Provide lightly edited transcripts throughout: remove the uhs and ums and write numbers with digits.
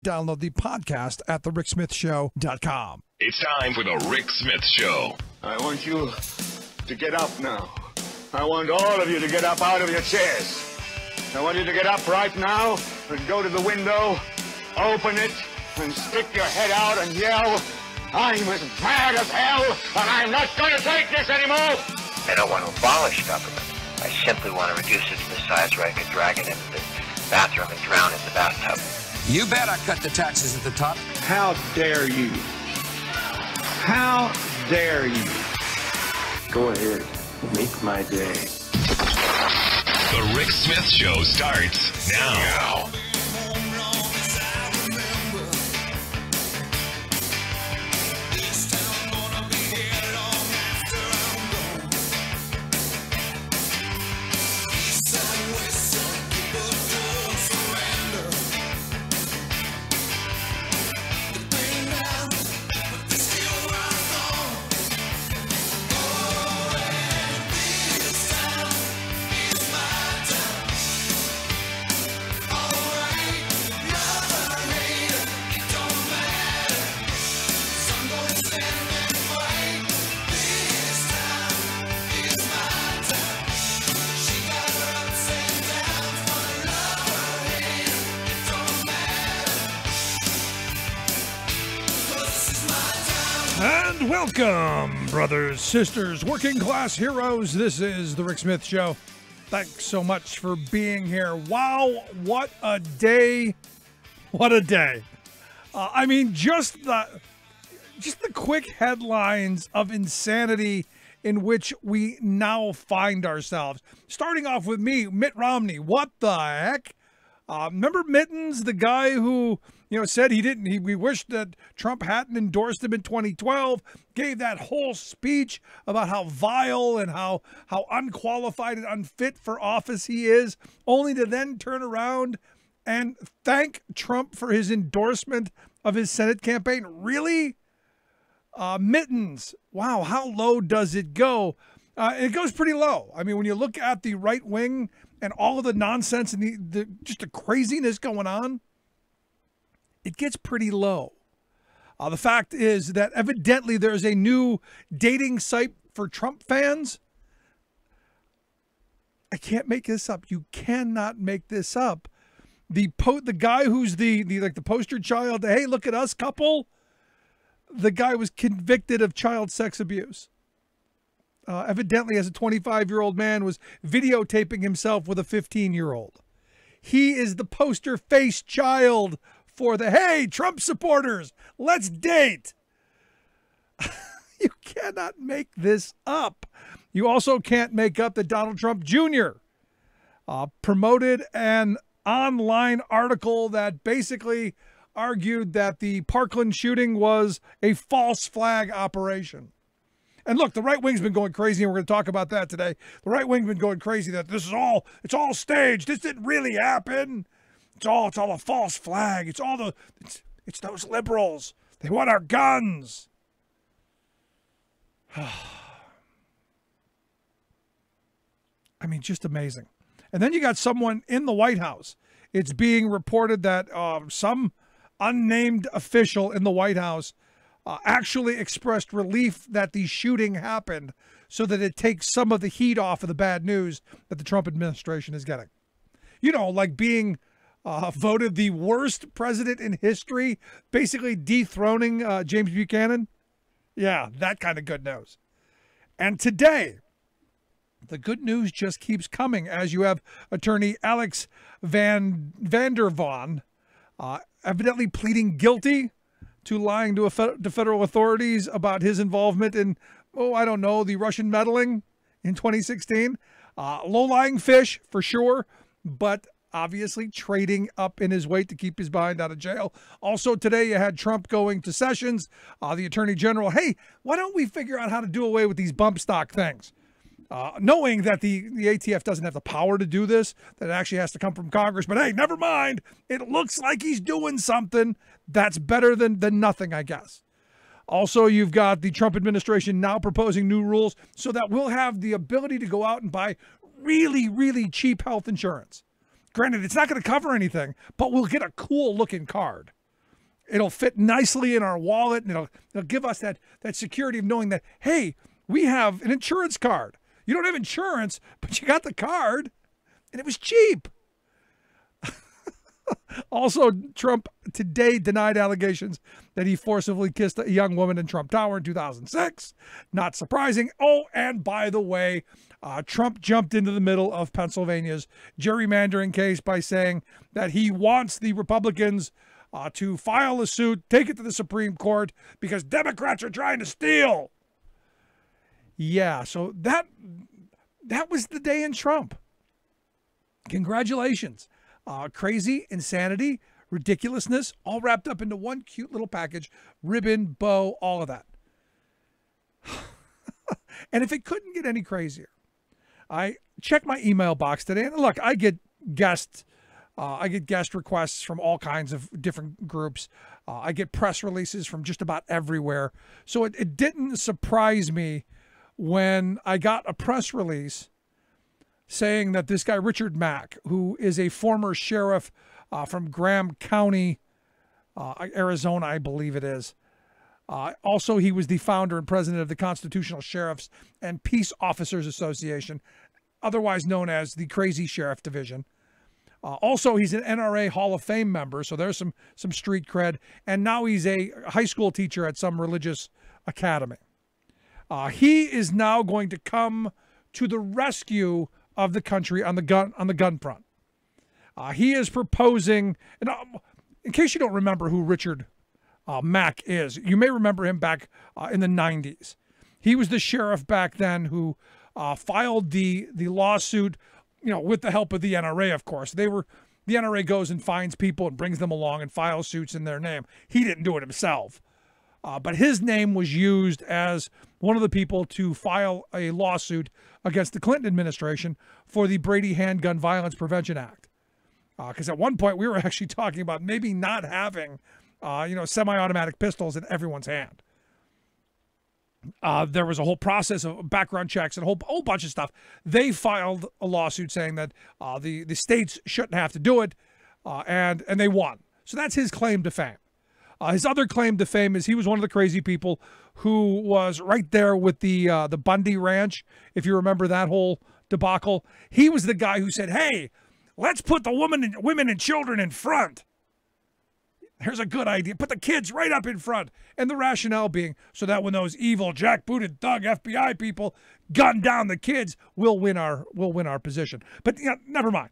Download the podcast at thericksmithshow.com. It's time for the Rick Smith Show. I want you to get up now. I want all of you to get up out of your chairs. I want you to get up right now and go to the window, open it, and stick your head out and yell, "I'm as mad as hell, and I'm not going to take this anymore!" I don't want to abolish government. I simply want to reduce it to the size where I could drag it into the bathroom and drown in the bathtub. You bet I cut the taxes at the top. How dare you? How dare you? Go ahead. Make my day. The Rick Smith Show starts now. And welcome, brothers, sisters, working class heroes. This is the Rick Smith Show. Thanks so much for being here. Wow, what a day. What a day. I mean, just the quick headlines of insanity in which we now find ourselves. Starting off with me, Mitt Romney. What the heck? Remember Mittens, the guy who, said we wished that Trump hadn't endorsed him in 2012, gave that whole speech about how vile and how unqualified and unfit for office he is, only to then turn around and thank Trump for his endorsement of his Senate campaign. Really? Mittens. Wow, how low does it go? It goes pretty low. I mean, when you look at the right wing and all of the nonsense and just the craziness going on, it gets pretty low. The fact is that evidently there's a new dating site for Trump fans. I can't make this up. You cannot make this up. The guy who's the poster child, hey, look at us couple. The guy was convicted of child sex abuse. Evidently, as a 25-year-old man, was videotaping himself with a 15-year-old. He is the poster face child for the, hey, Trump supporters, let's date. You cannot make this up. You also can't make up that Donald Trump Jr. Promoted an online article that basically argued that the Parkland shooting was a false flag operation. And look, the right wing's been going crazy, and we're going to talk about that today. The right wing's been going crazy that it's all staged. This didn't really happen. It's all a false flag. It's those liberals. They want our guns. I mean, just amazing. And then you got someone in the White House. It's being reported that some unnamed official in the White House actually expressed relief that the shooting happened so that it takes some of the heat off of the bad news that the Trump administration is getting. Like being voted the worst president in history, basically dethroning James Buchanan. Yeah, that kind of good news. And today, the good news just keeps coming as you have attorney Alex Vander Vaan evidently pleading guilty to lying to federal authorities about his involvement in, the Russian meddling in 2016. Low-lying fish, for sure, but obviously trading up in his weight to keep his behind out of jail. Also today, you had Trump going to Sessions, the Attorney General. Hey, why don't we figure out how to do away with these bump stock things? Knowing that the ATF doesn't have the power to do this, that it actually has to come from Congress. But hey, never mind. It looks like he's doing something. That's better than nothing, I guess. Also, you've got the Trump administration now proposing new rules so that we'll have the ability to go out and buy really, really cheap health insurance. Granted, it's not going to cover anything, but we'll get a cool looking card. it'll fit nicely in our wallet, and it'll give us that security of knowing that, hey, we have an insurance card. You don't have insurance, but you got the card, and it was cheap. Also, Trump today denied allegations that he forcibly kissed a young woman in Trump Tower in 2006. Not surprising. Oh, and by the way, Trump jumped into the middle of Pennsylvania's gerrymandering case by saying that he wants the Republicans to file a suit, take it to the Supreme Court, because Democrats are trying to steal. Yeah, so that was the day in Trump. Congratulations. Crazy, insanity, ridiculousness, all wrapped up into one cute little package, ribbon, bow, all of that. And if it couldn't get any crazier, I checked my email box today, and look, I get guest requests from all kinds of different groups. I get press releases from just about everywhere. So it didn't surprise me when I got a press release saying that this guy, Richard Mack, who is a former sheriff from Graham County, Arizona, I believe it is. Also, he was the founder and president of the Constitutional Sheriffs and Peace Officers Association, otherwise known as the Crazy Sheriff Division. Also, he's an NRA Hall of Fame member, so there's some street cred. And now he's a high school teacher at some religious academy. He is now going to come to the rescue of the country on the gun front. He is proposing, and in case you don't remember who Richard Mack is, you may remember him back in the 90s. He was the sheriff back then who filed the lawsuit, with the help of the NRA, of course. The NRA goes and finds people and brings them along and files suits in their name. He didn't do it himself. But his name was used as one of the people to file a lawsuit against the Clinton administration for the Brady Handgun Violence Prevention Act. Because at one point we were actually talking about maybe not having, semi-automatic pistols in everyone's hand. There was a whole process of background checks and a whole bunch of stuff. They filed a lawsuit saying that the states shouldn't have to do it, and they won. So that's his claim to fame. His other claim to fame is he was one of the crazy people who was right there with the Bundy Ranch, if you remember that whole debacle. He was the guy who said, hey, let's put the women and children in front. Here's a good idea. Put the kids right up in front. And the rationale being so that when those evil jackbooted thug FBI people gun down the kids, we'll win our position. But never mind.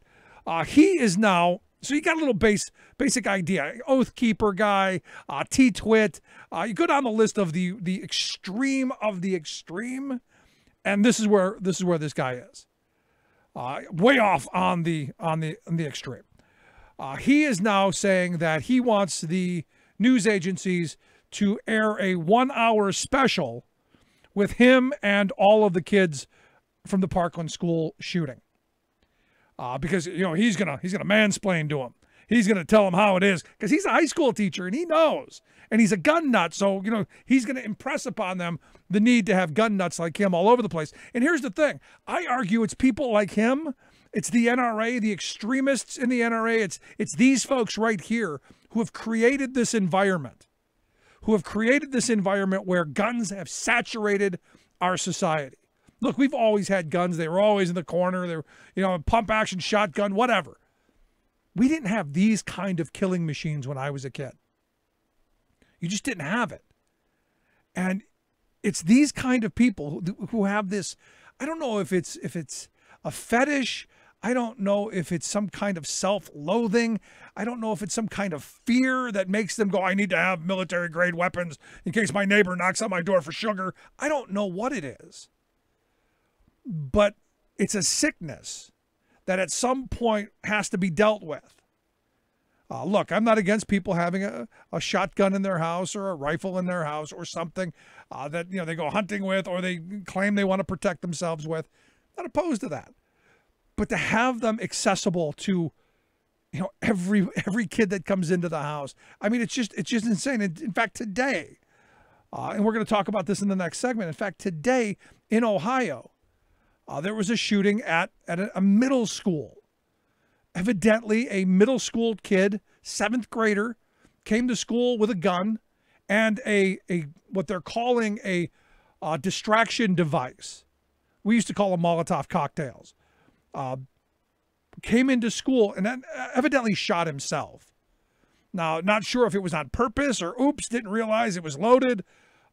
He is now... So you got a little basic idea. Oath Keeper guy, T-Twit. You go down the list of the extreme of the extreme, and this is where this guy is. Way off on the extreme. He is now saying that he wants the news agencies to air a 1-hour special with him and all of the kids from the Parkland school shooting. Because he's gonna mansplain to him. He's gonna tell him how it is because he's a high school teacher and he knows, and he's a gun nut. So he's gonna impress upon them the need to have gun nuts like him all over the place. And here's the thing: I argue it's people like him, it's the NRA, the extremists in the NRA. It's these folks right here who have created this environment, where guns have saturated our society. Look, we've always had guns. They were always in the corner. They were, pump action, shotgun, whatever. We didn't have these kind of killing machines when I was a kid. You just didn't have it. And it's these kind of people who have this, I don't know if it's a fetish. I don't know if it's some kind of self-loathing. I don't know if it's some kind of fear that makes them go, I need to have military-grade weapons in case my neighbor knocks on my door for sugar. I don't know what it is. But it's a sickness that at some point has to be dealt with. Look, I'm not against people having a shotgun in their house or a rifle in their house or something that they go hunting with or they claim they want to protect themselves with. Not opposed to that. But to have them accessible to every kid that comes into the house, I mean, it's just insane. In fact, today, and we're going to talk about this in the next segment. In fact, today in Ohio, there was a shooting at a middle school. Evidently, a middle school kid, 7th grader, came to school with a gun and a what they're calling a distraction device. We used to call them Molotov cocktails. Came into school and then evidently shot himself. Now, not sure if it was on purpose or oops, didn't realize it was loaded.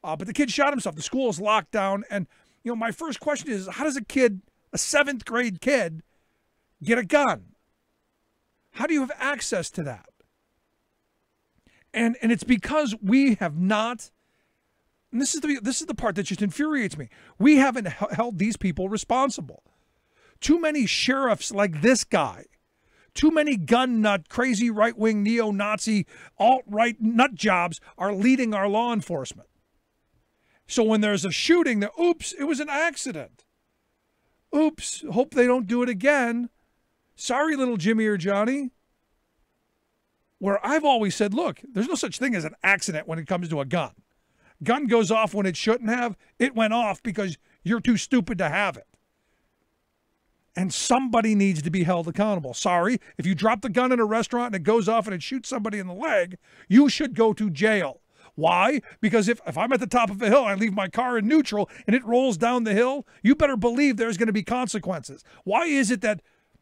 But the kid shot himself. The school is locked down. And, my first question is, how does a 7th grade kid, get a gun? How do you have access to that? And it's because we have not, and this is the part that just infuriates me. We haven't held these people responsible. Too many sheriffs like this guy, too many gun nut, crazy right-wing neo-Nazi, alt-right nut jobs are leading our law enforcement. So when there's a shooting, oops, it was an accident. Oops, hope they don't do it again. Sorry, little Jimmy or Johnny. Where I've always said, look, there's no such thing as an accident when it comes to a gun. Gun goes off when it shouldn't have. It went off because you're too stupid to have it. And somebody needs to be held accountable. Sorry, if you drop the gun in a restaurant and it goes off and it shoots somebody in the leg, you should go to jail. Why? Because if I'm at the top of a hill, I leave my car in neutral and it rolls down the hill, you better believe there's going to be consequences. Why is it that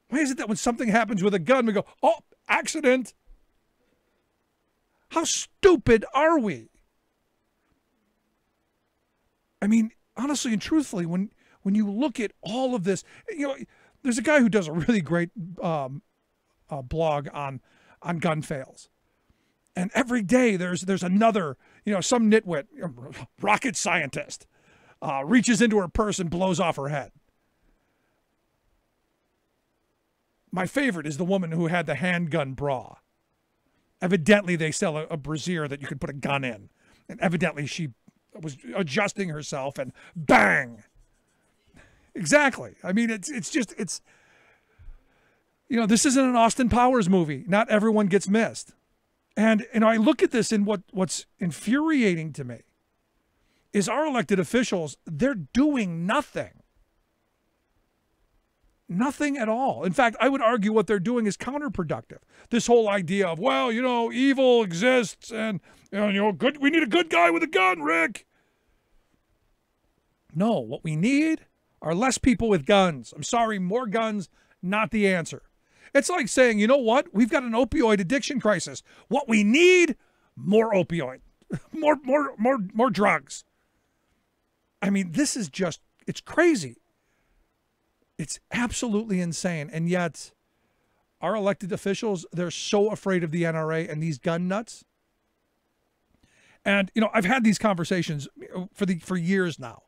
when something happens with a gun, we go, oh, accident? How stupid are we? I mean, honestly and truthfully, when you look at all of this, there's a guy who does a really great blog on gun fails. And every day there's another, some nitwit, rocket scientist, reaches into her purse and blows off her head. My favorite is the woman who had the handgun bra. Evidently, they sell a brassiere that you could put a gun in. And evidently, she was adjusting herself and bang. Exactly. I mean, it's this isn't an Austin Powers movie. Not everyone gets missed. And I look at this, and what's infuriating to me is our elected officials, they're doing nothing. Nothing at all. In fact, I would argue what they're doing is counterproductive. This whole idea of, evil exists and, good. We need a good guy with a gun, Rick. No, what we need are less people with guns. I'm sorry, more guns, not the answer. It's like saying, you know what? We've got an opioid addiction crisis. What we need, more opioid, more drugs. I mean, this is it's crazy. It's absolutely insane. And yet our elected officials, they're so afraid of the NRA and these gun nuts. And, I've had these conversations for years now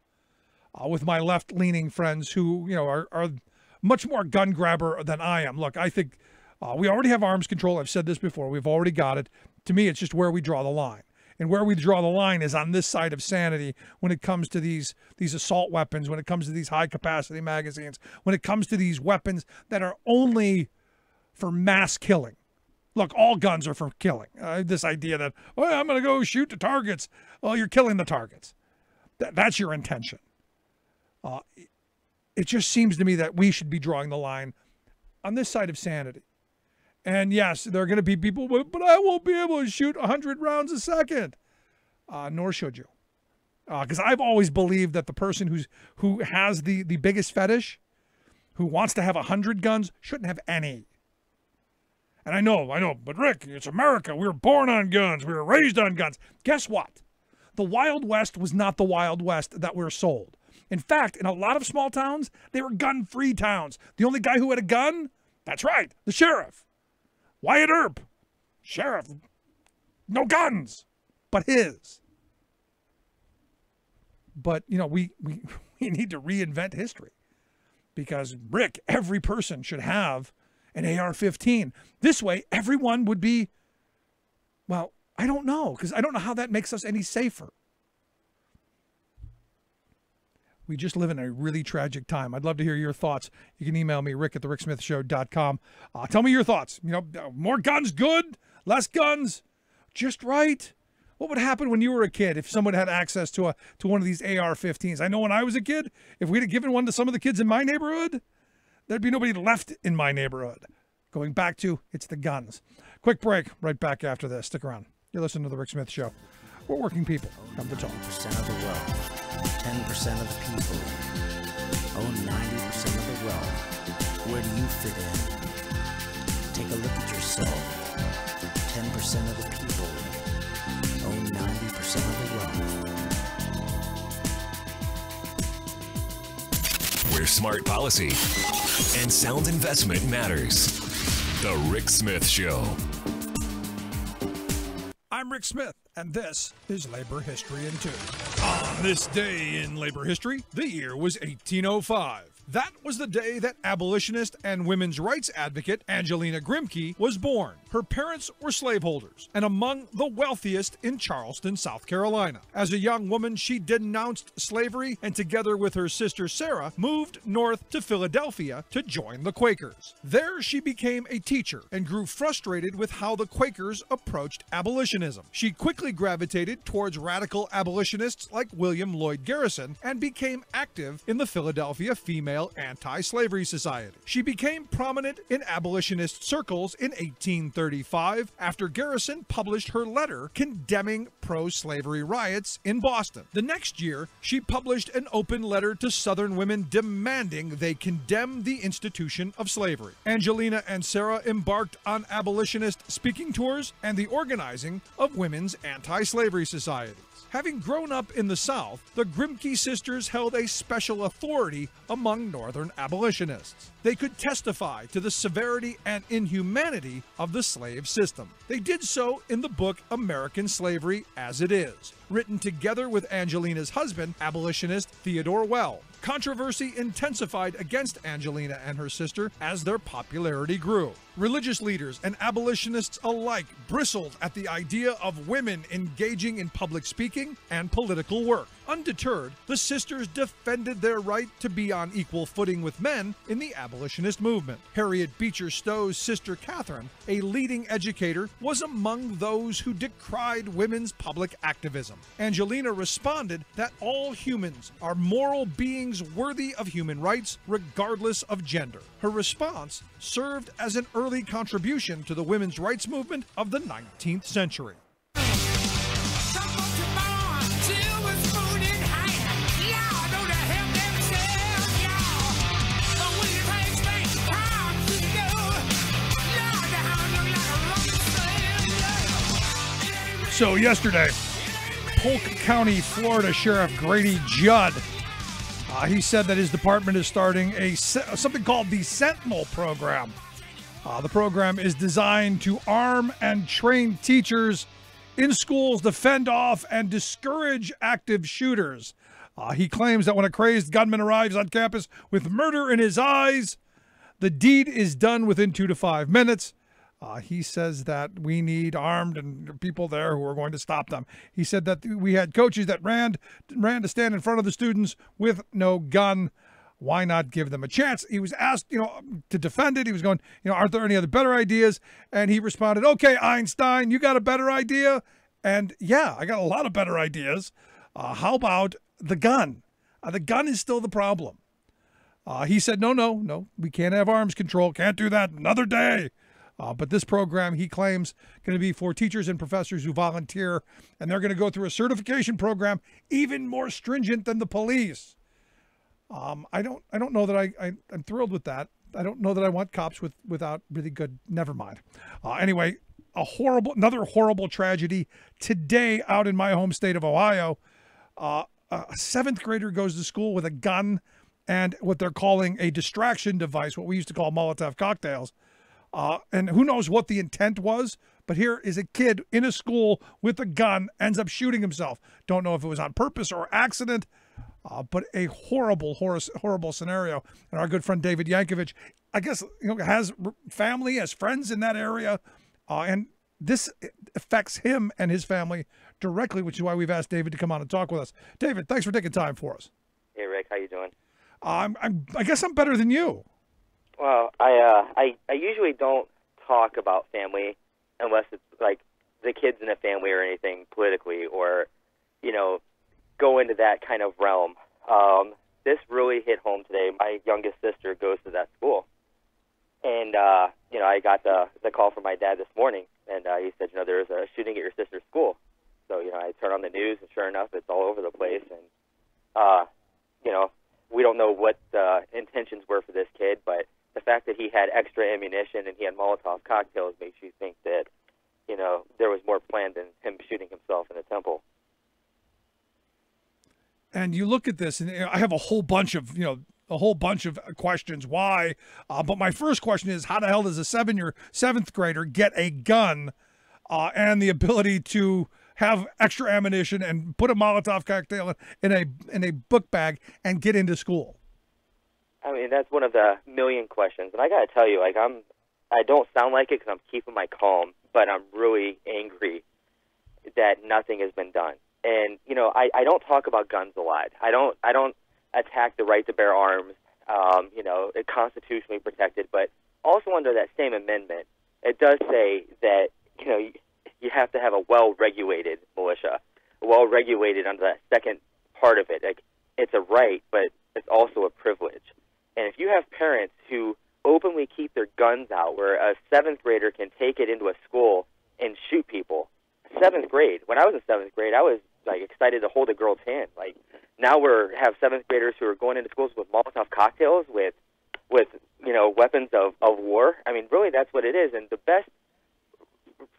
with my left-leaning friends who, are much more gun grabber than I am. Look, I think we already have arms control. I've said this before. We've already got it. To me, it's just where we draw the line. And where we draw the line is on this side of sanity when it comes to these assault weapons, when it comes to these high-capacity magazines, when it comes to these weapons that are only for mass killing. Look, all guns are for killing. This idea that, I'm going to go shoot the targets. Well, you're killing the targets. That's your intention. It just seems to me that we should be drawing the line on this side of sanity. And yes, there are going to be people, but I won't be able to shoot 100 rounds a second. Nor should you. Because I've always believed that the person who has the biggest fetish, who wants to have 100 guns, shouldn't have any. And I know, but Rick, it's America. We were born on guns. We were raised on guns. Guess what? The Wild West was not the Wild West that we're sold. In fact, in a lot of small towns, they were gun-free towns. The only guy who had a gun, that's right, the sheriff. Wyatt Earp, sheriff, no guns, but his. But, we need to reinvent history because, Rick, every person should have an AR-15. This way, everyone would be, I don't know, because I don't know how that makes us any safer. We just live in a really tragic time. I'd love to hear your thoughts. You can email me, rick@thericksmithshow.com. Tell me your thoughts. More guns, good? Less guns, just right? What would happen when you were a kid if someone had access to one of these AR-15s? I know when I was a kid, if we'd have given one to some of the kids in my neighborhood, there'd be nobody left in my neighborhood. Going back to, it's the guns. Quick break. Right back after this. Stick around. You listen to The Rick Smith Show. We're working people. Come to talk. 10% of the wealth, 10% of the people own 90% of the wealth. Where do you fit in? Take a look at yourself. 10% of the people own 90% of the wealth. Where smart policy and sound investment matters. The Rick Smith Show. I'm Rick Smith, and this is Labor History in 2. On this day in labor history, the year was 1805. That was the day that abolitionist and women's rights advocate Angelina Grimke was born. Her parents were slaveholders and among the wealthiest in Charleston, South Carolina. As a young woman, she denounced slavery and together with her sister Sarah, moved north to Philadelphia to join the Quakers. There she became a teacher and grew frustrated with how the Quakers approached abolitionism. She quickly gravitated towards radical abolitionists like William Lloyd Garrison and became active in the Philadelphia Female Anti-Slavery Society. She became prominent in abolitionist circles in 1835 after Garrison published her letter condemning pro-slavery riots in Boston. The next year, she published an open letter to Southern women demanding they condemn the institution of slavery. Angelina and Sarah embarked on abolitionist speaking tours and the organizing of women's anti-slavery societies. Having grown up in the South, the Grimke sisters held a special authority among Northern abolitionists. They could testify to the severity and inhumanity of the slave system. They did so in the book American Slavery as It Is, written together with Angelina's husband, abolitionist Theodore Well. Controversy intensified against Angelina and her sister as their popularity grew. Religious leaders and abolitionists alike bristled at the idea of women engaging in public speaking and political work. Undeterred, the sisters defended their right to be on equal footing with men in the abolitionist movement. Harriet Beecher Stowe's sister Catherine, a leading educator, was among those who decried women's public activism. Angelina responded that all humans are moral beings worthy of human rights, regardless of gender. Her response served as an early contribution to the women's rights movement of the 19th century. So yesterday, Polk County, Florida Sheriff Grady Judd, he said that his department is starting something called the Sentinel program. The program is designed to arm and train teachers in schools to fend off and discourage active shooters. He claims that when a crazed gunman arrives on campus with murder in his eyes, the deed is done within 2 to 5 minutes. He says that we need armed and people there who are going to stop them. He said that we had coaches that ran to stand in front of the students with no gun. Why not give them a chance? He was asked, to defend it. He was going, aren't there any other better ideas? And he responded, okay, Einstein, you got a better idea? And yeah, I got a lot of better ideas. How about the gun? The gun is still the problem. He said, no, we can't have arms control. Can't do that another day. But this program, he claims, going to be for teachers and professors who volunteer, and they're going to go through a certification program even more stringent than the police. I don't know that I'm thrilled with that. I don't know that I want cops without really good. Never mind. Anyway, another horrible tragedy today out in my home state of Ohio. A 7th grader goes to school with a gun and what they're calling a distraction device, what we used to call Molotov cocktails. And who knows what the intent was, but here is a kid in a school with a gun, ends up shooting himself. Don't know if it was on purpose or accident, but a horrible scenario. And our good friend David Yankovic, I guess, has family, has friends in that area, and this affects him and his family directly, which is why we've asked David to come on and talk with us. David, thanks for taking time for us. Hey, Rick, how you doing? I guess I'm better than you. Well, I usually don't talk about family unless it's like the kids in the family or anything politically or, go into that kind of realm. This really hit home today. My youngest sister goes to that school. And, I got the call from my dad this morning, And he said, there was a shooting at your sister's school. So, I turn on the news, and sure enough, it's all over the place. And, we don't know what the intentions were for this kid, but the fact that he had extra ammunition and he had Molotov cocktails makes you think that, there was more planned than him shooting himself in a temple. And you look at this, and I have a whole bunch of, questions why. But my first question is, how the hell does a seventh grader get a gun and the ability to have extra ammunition and put a Molotov cocktail in a book bag and get into school? I mean, that's one of the million questions. And I got to tell you, I don't sound like it because I'm keeping my calm, but I'm really angry that nothing has been done. And, I don't talk about guns a lot. I don't attack the right to bear arms, it constitutionally protected, but also under that same amendment, it does say that, you have to have a well-regulated militia, well-regulated under that second part of it. Like, it's a right, but it's also a privilege. And if you have parents who openly keep their guns out, where a seventh grader can take it into a school and shoot people, seventh grade. When I was in seventh grade, I was excited to hold a girl's hand. Now have seventh graders who are going into schools with Molotov cocktails, with weapons of war. I mean, really, that's what it is. And the best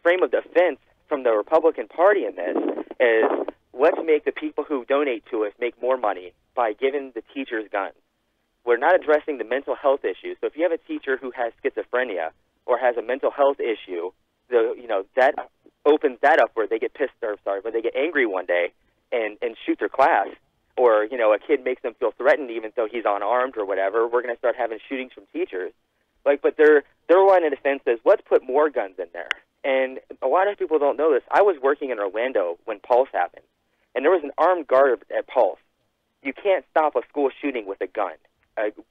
frame of defense from the Republican Party in this is, let's make the people who donate to us make more money by giving the teachers guns. We're not addressing the mental health issues. So if you have a teacher who has schizophrenia or has a mental health issue, that opens that up where they get where they get angry one day and shoot their class, or a kid makes them feel threatened even though he's unarmed or whatever. We're going to start having shootings from teachers. But their line of defense is, let's put more guns in there. And a lot of people don't know this. I was working in Orlando when Pulse happened, and there was an armed guard at Pulse. You can't stop a school shooting with a gun.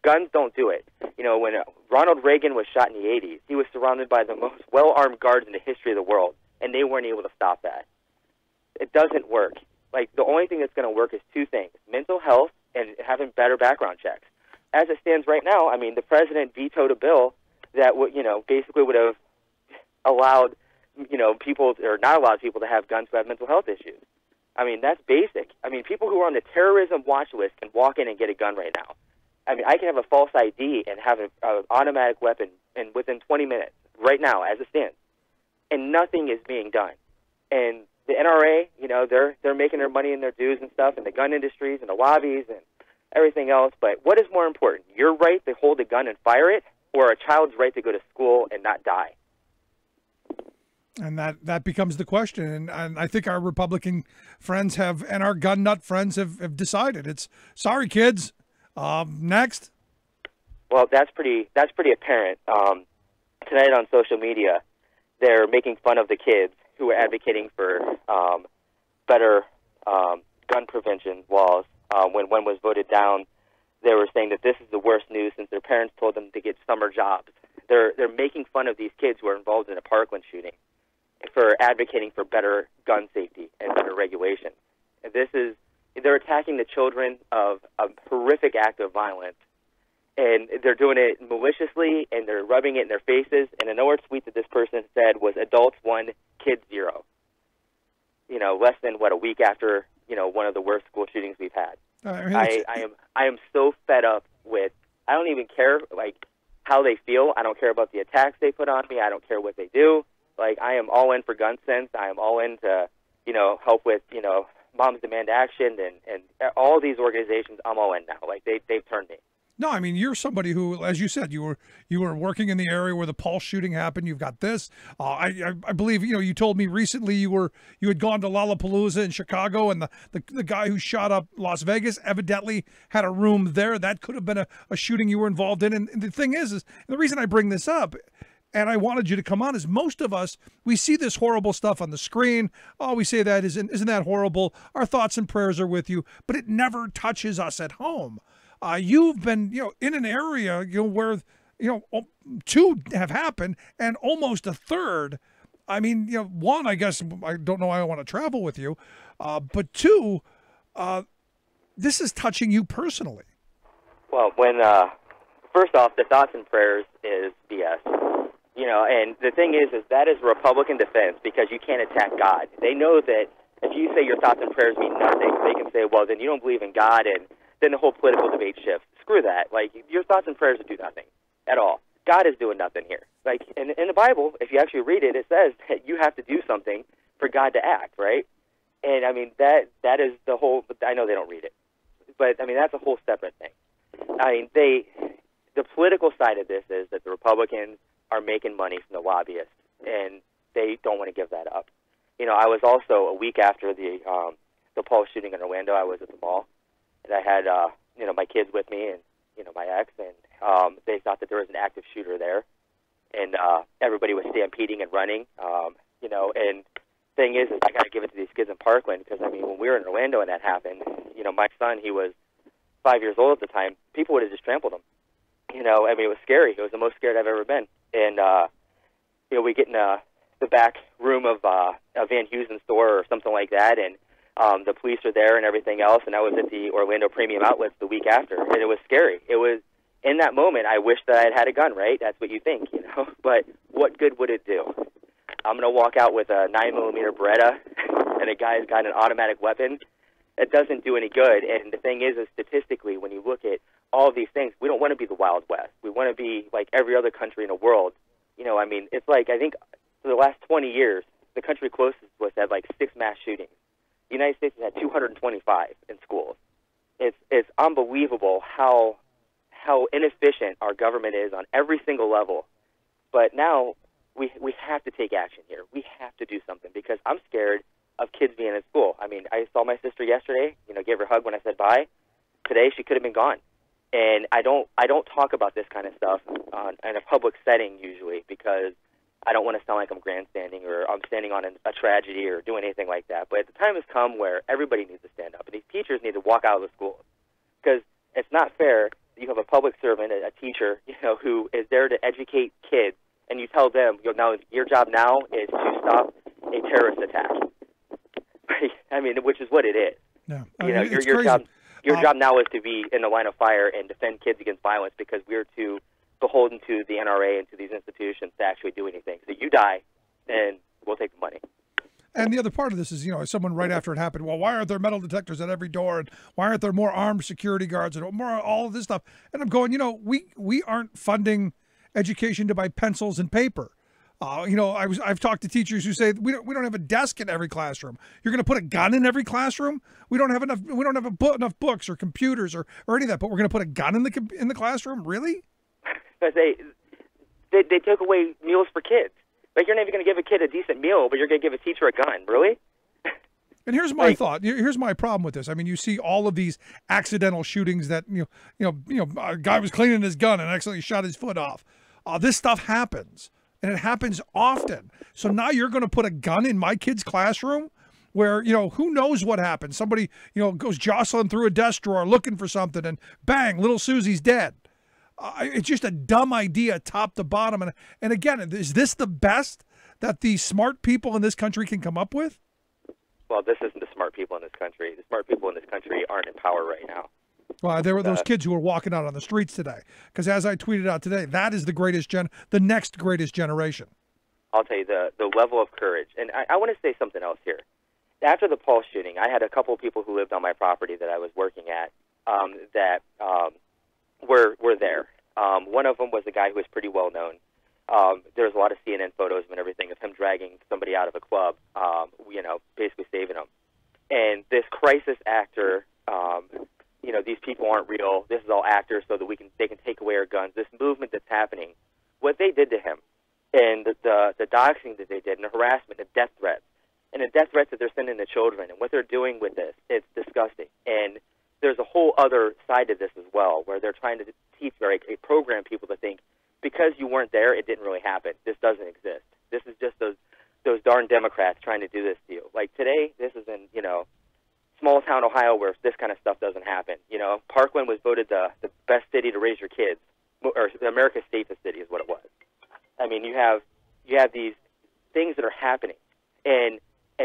Guns don't do it. When Ronald Reagan was shot in the 80s, he was surrounded by the most well-armed guards in the history of the world, and they weren't able to stop that. It doesn't work. The only thing that's going to work is two things: mental health and having better background checks. As it stands right now, I mean, the president vetoed a bill that would, basically would have allowed, people, or not allowed people to have guns who have mental health issues. I mean, that's basic. I mean, people who are on the terrorism watch list can walk in and get a gun right now. I mean, I can have a false ID and have an automatic weapon within 20 minutes right now, as it stands, and nothing is being done. And the NRA, they're making their money and their dues and stuff, and the gun industries and the lobbies and everything else. But what is more important, your right to hold a gun and fire it, or a child's right to go to school and not die? And that becomes the question. And I think our Republican friends and our gun nut friends have decided. It's, sorry, kids. Next. Well, that's pretty apparent. Tonight on social media, they're making fun of the kids who are advocating for better gun prevention laws. When one was voted down, they were saying that this is the worst news since their parents told them to get summer jobs. They're making fun of these kids who are involved in a Parkland shooting for advocating for better gun safety and better regulation. And they're attacking the children of a horrific act of violence, and they're doing it maliciously, and they're rubbing it in their faces. And another tweet that this person said was adults 1, kids 0. Less than a week after one of the worst school shootings we've had. I am so fed up with. I don't even care how they feel. I don't care about the attacks they put on me. I don't care what they do. I am all in for gun sense. I am all in to help with Moms Demand Action and all these organizations. I'm all in now. They've turned me. No, I mean, you're somebody who, as you said, you were working in the area where the Pulse shooting happened. You've got this. I believe you told me recently you had gone to Lollapalooza in Chicago, and the guy who shot up Las Vegas evidently had a room there. That could have been a shooting you were involved in. And the thing is the reason I bring this up, and I wanted you to come on, is most of us, we see this horrible stuff on the screen. Oh, we say that isn't that horrible? Our thoughts and prayers are with you, but it never touches us at home. You've been, in an area, where, 2 have happened and almost a third. I mean, one, I guess, I don't know why I want to travel with you, but 2, this is touching you personally. Well, first off, the thoughts and prayers is BS. You know, and the thing is that is Republican defense because you can't attack God. They know that if you say your thoughts and prayers mean nothing, they can say, well, then you don't believe in God, and then the whole political debate shifts. Screw that. Like, your thoughts and prayers do nothing at all. God is doing nothing here. Like, in the Bible, if you actually read it, it says that you have to do something for God to act, right? And, I mean, that is the whole, I know they don't read it, but, I mean, that's a whole separate thing. I mean, the political side of this is that the Republicans are making money from the lobbyists, and they don't want to give that up. You know, I was also, a week after the Pulse shooting in Orlando, I was at the mall, and I had, you know, my kids with me and, you know, my ex, and they thought that there was an active shooter there, and everybody was stampeding and running, you know, and thing is I got to give it to these kids in Parkland because, I mean, when we were in Orlando and that happened, you know, my son, he was 5 years old at the time, people would have just trampled him. You know, I mean, it was scary. It was the most scared I've ever been. And, you know, we get in the back room of a Van Heusen store or something like that, and the police are there and everything else, and I was at the Orlando Premium Outlets the week after, and it was scary. It was, in that moment, I wish that I had a gun, right? That's what you think, you know? But what good would it do? I'm going to walk out with a 9mm Beretta, and a guy's got an automatic weapon. It doesn't do any good, and the thing is statistically, when you look at all of these things, we don't want to be the Wild West. We want to be like every other country in the world. You know, I mean, it's like, I think for the last 20 years, the country closest to us had like 6 mass shootings. The United States has had 225 in schools. It's unbelievable how inefficient our government is on every single level. But now we have to take action here. We have to do something because I'm scared of kids being in school. I mean, I saw my sister yesterday, you know, gave her a hug when I said bye. Today she could have been gone. And I don't talk about this kind of stuff in a public setting usually because I don't want to sound like I'm grandstanding or I'm standing on a tragedy or doing anything like that. But the time has come where everybody needs to stand up, and these teachers need to walk out of the schools because it's not fair that you have a public servant, a teacher, you know, who is there to educate kids, and you tell them, your job now is to stop a terrorist attack. I mean, which is what it is. Yeah. You know, your job now is to be in the line of fire and defend kids against violence because we're too beholden to the NRA and to these institutions to actually do anything. So you die, and we'll take the money. And the other part of this is, you know, someone right after it happened, well, why aren't there metal detectors at every door? And why aren't there more armed security guards and more all of this stuff? And I'm going, you know, we aren't funding education to buy pencils and paper. You know, I've talked to teachers who say we don't have a desk in every classroom. You're going to put a gun in every classroom? We don't have enough enough books or computers or any of that. But we're going to put a gun in the classroom? Really? Because they took away meals for kids. Like, you're not even going to give a kid a decent meal, but you're going to give a teacher a gun. Really? And here's my thought. Here's my problem with this. I mean, you see all of these accidental shootings that a guy was cleaning his gun and accidentally shot his foot off. This stuff happens, and it happens often. So now you're going to put a gun in my kid's classroom, where who knows what happens? Somebody goes jostling through a desk drawer looking for something, and bang, little Susie's dead. It's just a dumb idea, top to bottom. And again, is this the best that the smart people in this country can come up with? Well, this isn't the smart people in this country. The smart people in this country aren't in power right now. Well, there were those kids who were walking out on the streets today. Because as I tweeted out today, that is the next greatest generation. I'll tell you, the level of courage. And I want to say something else here. After the Pulse shooting, I had a couple of people who lived on my property that I was working at that were there. One of them was a guy who was pretty well known. There was a lot of CNN photos and everything of him dragging somebody out of a club, basically saving him. And this crisis actor, these people aren't real. This is all actors so that they can take away our guns. This movement that's happening, what they did to him, and the doxing that they did, and the harassment, the death threats, and the death threats that they're sending to children, and what they're doing with this, it's disgusting. And there's a whole other side to this as well, where they're trying to teach program people to think because you weren't there, it didn't really happen. This doesn't exist. This is just those darn Democrats trying to do this to you. Like today, this is in small town Ohio where this kind of stuff doesn't happen. Parkland was voted the best city to raise your kids, or America's safest city is what it was. I mean, you have these things that are happening, and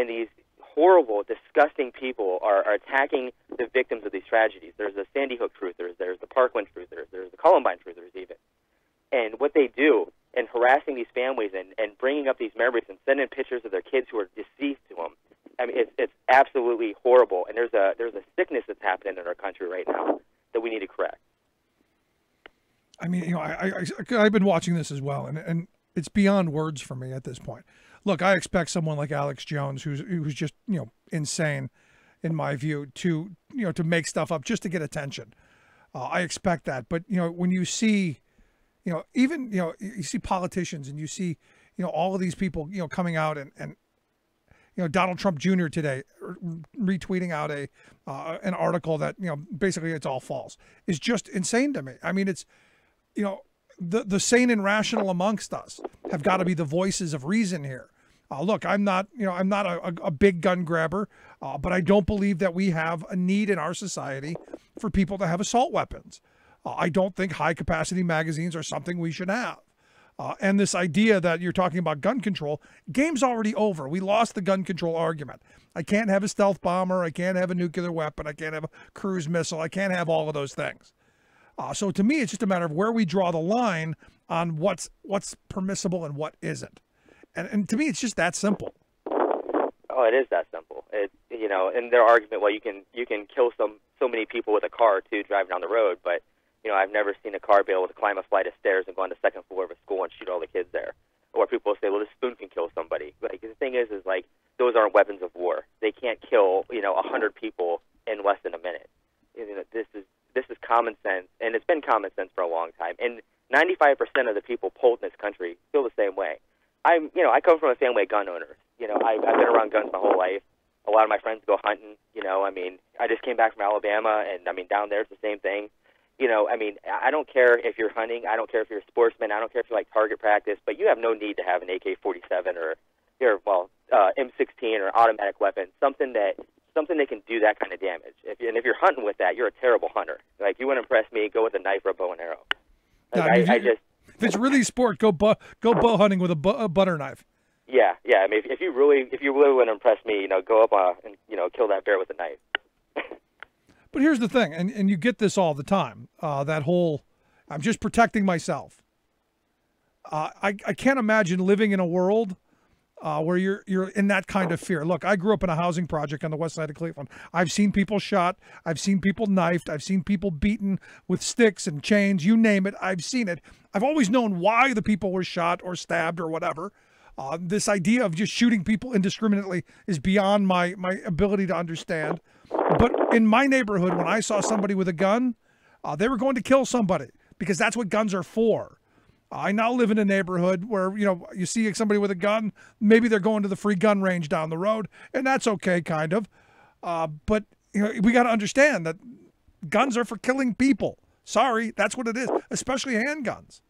these horrible, disgusting people are attacking the victims of these tragedies. There's the Sandy Hook truthers, there's the Parkland truthers, there's the Columbine truthers even. And what they do and harassing these families and bringing up these memories and sending pictures of their kids who are deceased to them. I mean, it's absolutely horrible, and there's a sickness that's happening in our country right now that we need to correct. I mean, I've been watching this as well, and it's beyond words for me at this point. Look, I expect someone like Alex Jones, who's just insane, in my view, to make stuff up just to get attention. I expect that, but when you see, even you see politicians and you see all of these people coming out and Donald Trump Jr. today retweeting out an article that basically it's all false is just insane to me. I mean, it's the sane and rational amongst us have got to be the voices of reason here. Look, I'm not a big gun grabber, but I don't believe that we have a need in our society for people to have assault weapons. I don't think high capacity magazines are something we should have. And this idea that you're talking about gun control, game's already over. We lost the gun control argument. I can't have a stealth bomber. I can't have a nuclear weapon. I can't have a cruise missile. I can't have all of those things. So to me, it's just a matter of where we draw the line on what's permissible and what isn't. And to me, it's just that simple. Oh, it is that simple. In their argument, well, you can kill so many people with a car too, driving down the road, but I've never seen a car be able to climb a flight of stairs and go on the second floor of a school and shoot all the kids there. Or people say, well, this spoon can kill somebody. Like, the thing is like, those aren't weapons of war. They can't kill 100 people in less than a minute. This is common sense, and it's been common sense for a long time. And 95% of the people polled in this country feel the same way. I come from a family of gun owners. I've been around guns my whole life. A lot of my friends go hunting. I just came back from Alabama, and down there it's the same thing. I don't care if you're hunting. I don't care if you're a sportsman. I don't care if you like target practice, but you have no need to have an AK-47 or M16 or automatic weapon, something that can do that kind of damage. If you're hunting with that, you're a terrible hunter. Like, you want to impress me, go with a knife or a bow and arrow. If it's really sport, go bow hunting with a butter knife. Yeah. I mean, if you really want to impress me, go up and kill that bear with a knife. But here's the thing, and you get this all the time. That whole, I'm just protecting myself. I can't imagine living in a world where you're in that kind of fear. Look, I grew up in a housing project on the west side of Cleveland. I've seen people shot. I've seen people knifed. I've seen people beaten with sticks and chains. You name it, I've seen it. I've always known why the people were shot or stabbed or whatever. This idea of just shooting people indiscriminately is beyond my ability to understand. But in my neighborhood, when I saw somebody with a gun, they were going to kill somebody because that's what guns are for. I now live in a neighborhood where, you see somebody with a gun, maybe they're going to the free gun range down the road, and that's okay, kind of. But we got to understand that guns are for killing people. Sorry, that's what it is, especially handguns.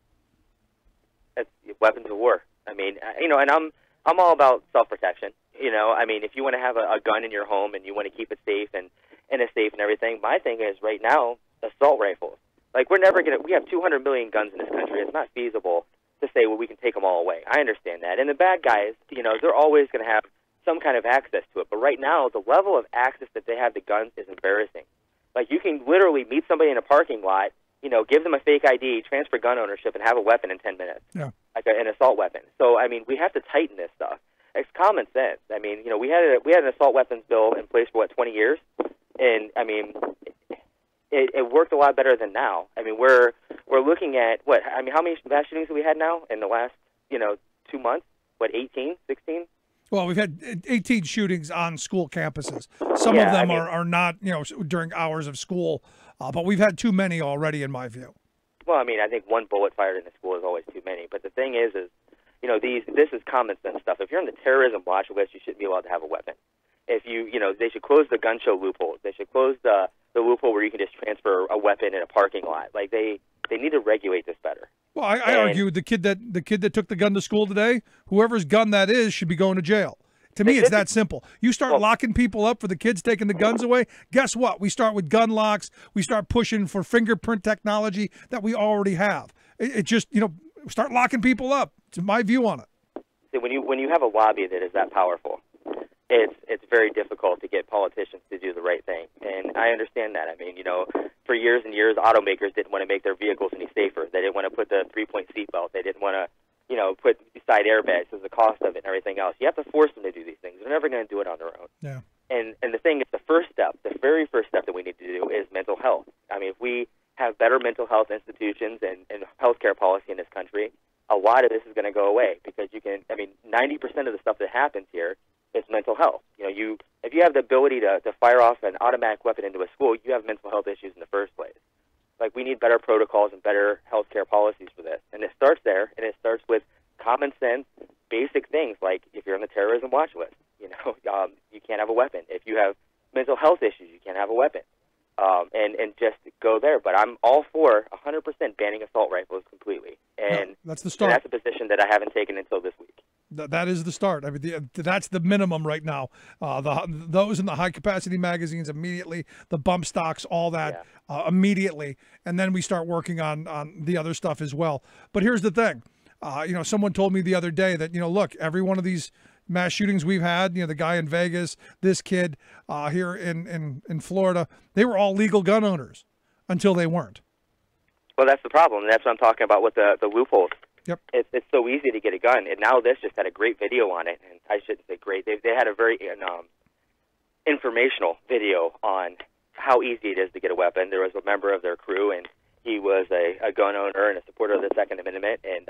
It's weapons of war. And I'm all about self-protection. If you want to have a gun in your home and you want to keep it safe and in a safe and everything, my thing is right now, assault rifles. Like, we have 200 million guns in this country. It's not feasible to say, well, we can take them all away. I understand that. And the bad guys, they're always going to have some kind of access to it. But right now, the level of access that they have to guns is embarrassing. Like, you can literally meet somebody in a parking lot, give them a fake ID, transfer gun ownership, and have a weapon in 10 minutes. Yeah. Like an assault weapon. So, we have to tighten this stuff. It's common sense. We had an assault weapons bill in place for 20 years, and it worked a lot better than now. We're looking at how many mass shootings have we had now in the last 2 months? 18, 16? Well, we've had 18 shootings on school campuses. Some of them are not during hours of school, but we've had too many already, in my view. Well, I think one bullet fired in the school is always too many. But the thing is this is common sense stuff. If you're on the terrorism watch list, you shouldn't be allowed to have a weapon. If they should close the gun show loopholes. They should close the loophole where you can just transfer a weapon in a parking lot. Like, they need to regulate this better. Well, I argue the kid that took the gun to school today, whoever's gun that is, should be going to jail. To me, it's that simple. You start locking people up for the kids taking the guns away, guess what? We start with gun locks. We start pushing for fingerprint technology that we already have. It just, start locking people up. It's my view on it. See, when you have a lobby that is that powerful, it's very difficult to get politicians to do the right thing. And I understand that. For years and years, automakers didn't want to make their vehicles any safer. They didn't want to put the 3-point seatbelt. They didn't want to put side airbags as the cost of it and everything else. You have to force them to do these things. They're never going to do it on their own. Yeah. And the thing is, the very first step that we need to do is mental health. I mean, if we have better mental health institutions and healthcare policy in this country, a lot of this is going to go away because 90% of the stuff that happens here is mental health. If you have the ability to fire off an automatic weapon into a school, you have mental health issues in the first place. Like, we need better protocols and better healthcare policies for this. And it starts there, and it starts with common sense, basic things like if you're on the terrorism watch list, you can't have a weapon. If you have mental health issues, you can't have a weapon. And just go there. But I'm all for 100% banning assault rifles completely. And that's the start. And that's a position that I haven't taken until this week. That is the start. I mean, that's the minimum right now. Those in the high-capacity magazines immediately, the bump stocks, all that immediately, and then we start working on the other stuff as well. But here's the thing. Someone told me the other day that, look, every one of these mass shootings we've had, the guy in Vegas, this kid here in Florida, they were all legal gun owners until they weren't. Well, that's the problem. That's what I'm talking about with the loopholes. Yep. It's so easy to get a gun, and now this just had a great video on it. And I shouldn't say great. They had a very informational video on how easy it is to get a weapon. There was a member of their crew, and he was a gun owner and a supporter of the Second Amendment, and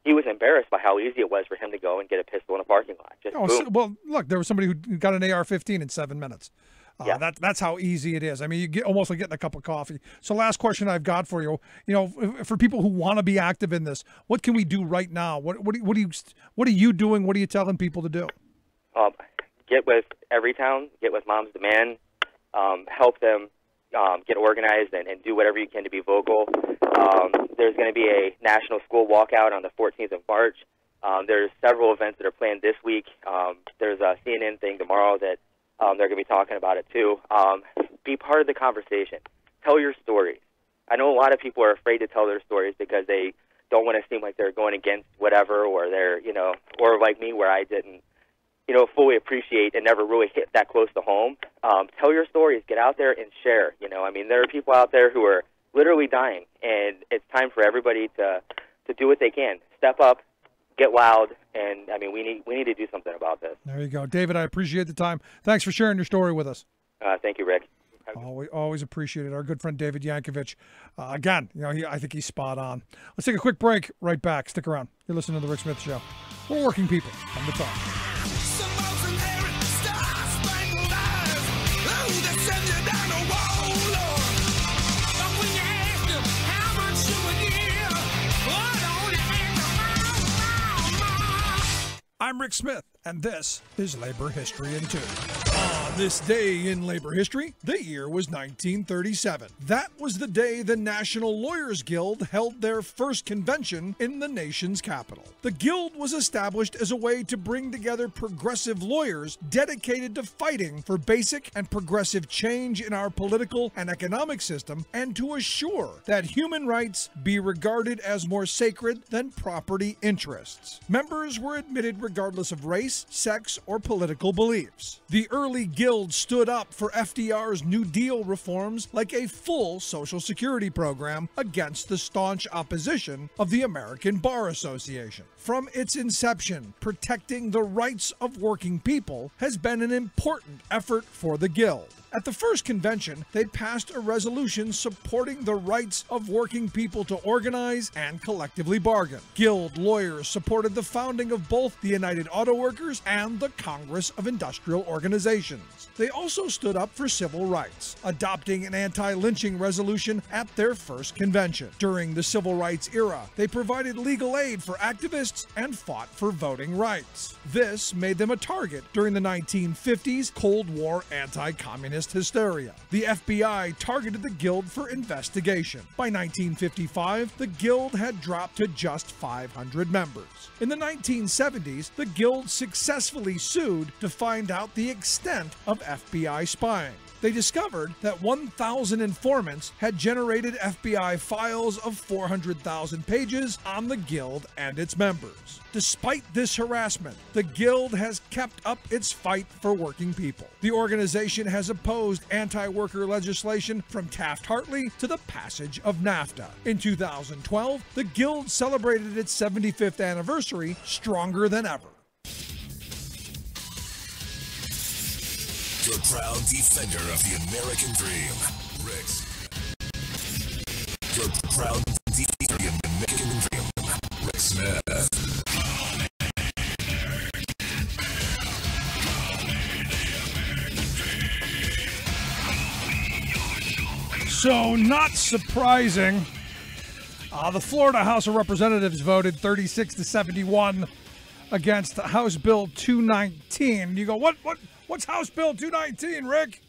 he was embarrassed by how easy it was for him to go and get a pistol in a parking lot. Well, look, there was somebody who got an AR-15 in 7 minutes. That's how easy it is. I mean, you get almost like getting a cup of coffee. So last question I've got for you, for people who want to be active in this, what can we do right now? What are you doing? What are you telling people to do? Get with Everytown, get with Moms Demand, help them get organized and do whatever you can to be vocal. There's going to be a national school walkout on the 14th of March. There's several events that are planned this week. There's a CNN thing tomorrow that they're going to be talking about it too. Be part of the conversation. Tell your stories. I know a lot of people are afraid to tell their stories because they don't want to seem like they're going against whatever, or they're, or like me where I didn't, fully appreciate and never really hit that close to home. Tell your stories. Get out there and share. There are people out there who are literally dying, and it's time for everybody to do what they can. Step up, get loud, and we need to do something about this. There you go, David. I appreciate the time. Thanks for sharing your story with us. Thank you, Rick. Always appreciate it. Our good friend David Yankovich. Again, I think he's spot on. Let's take a quick break. Right back. Stick around. You're listening to the Rick Smith Show. We're working people on the top. I'm Rick Smith, and this is Labor History in 2. On this day in labor history, the year was 1937. That was the day the National Lawyers Guild held their first convention in the nation's capital. The Guild was established as a way to bring together progressive lawyers dedicated to fighting for basic and progressive change in our political and economic system, and to assure that human rights be regarded as more sacred than property interests. Members were admitted regardless of race, sex, or political beliefs. The early Guild stood up for FDR's New Deal reforms like a full Social Security program against the staunch opposition of the American Bar Association. From its inception, protecting the rights of working people has been an important effort for the Guild. At the first convention, they passed a resolution supporting the rights of working people to organize and collectively bargain. Guild lawyers supported the founding of both the United Auto Workers and the Congress of Industrial Organizations. They also stood up for civil rights, adopting an anti-lynching resolution at their first convention. During the civil rights era, they provided legal aid for activists and fought for voting rights. This made them a target during the 1950s Cold War anti-communist hysteria. The FBI targeted the Guild for investigation. By 1955, the Guild had dropped to just 500 members. In the 1970s, the Guild successfully sued to find out the extent of FBI spying. they discovered that 1,000 informants had generated FBI files of 400,000 pages on the Guild and its members. Despite this harassment, the Guild has kept up its fight for working people. The organization has opposed anti-worker legislation from Taft-Hartley to the passage of NAFTA. In 2012, the Guild celebrated its 75th anniversary stronger than ever. Your proud defender of the American dream, Rick's. Your proud defender of the American dream, Rick Smith. So, not surprising, the Florida House of Representatives voted 36-71 against House Bill 219. You go, what's House Bill 219, Rick?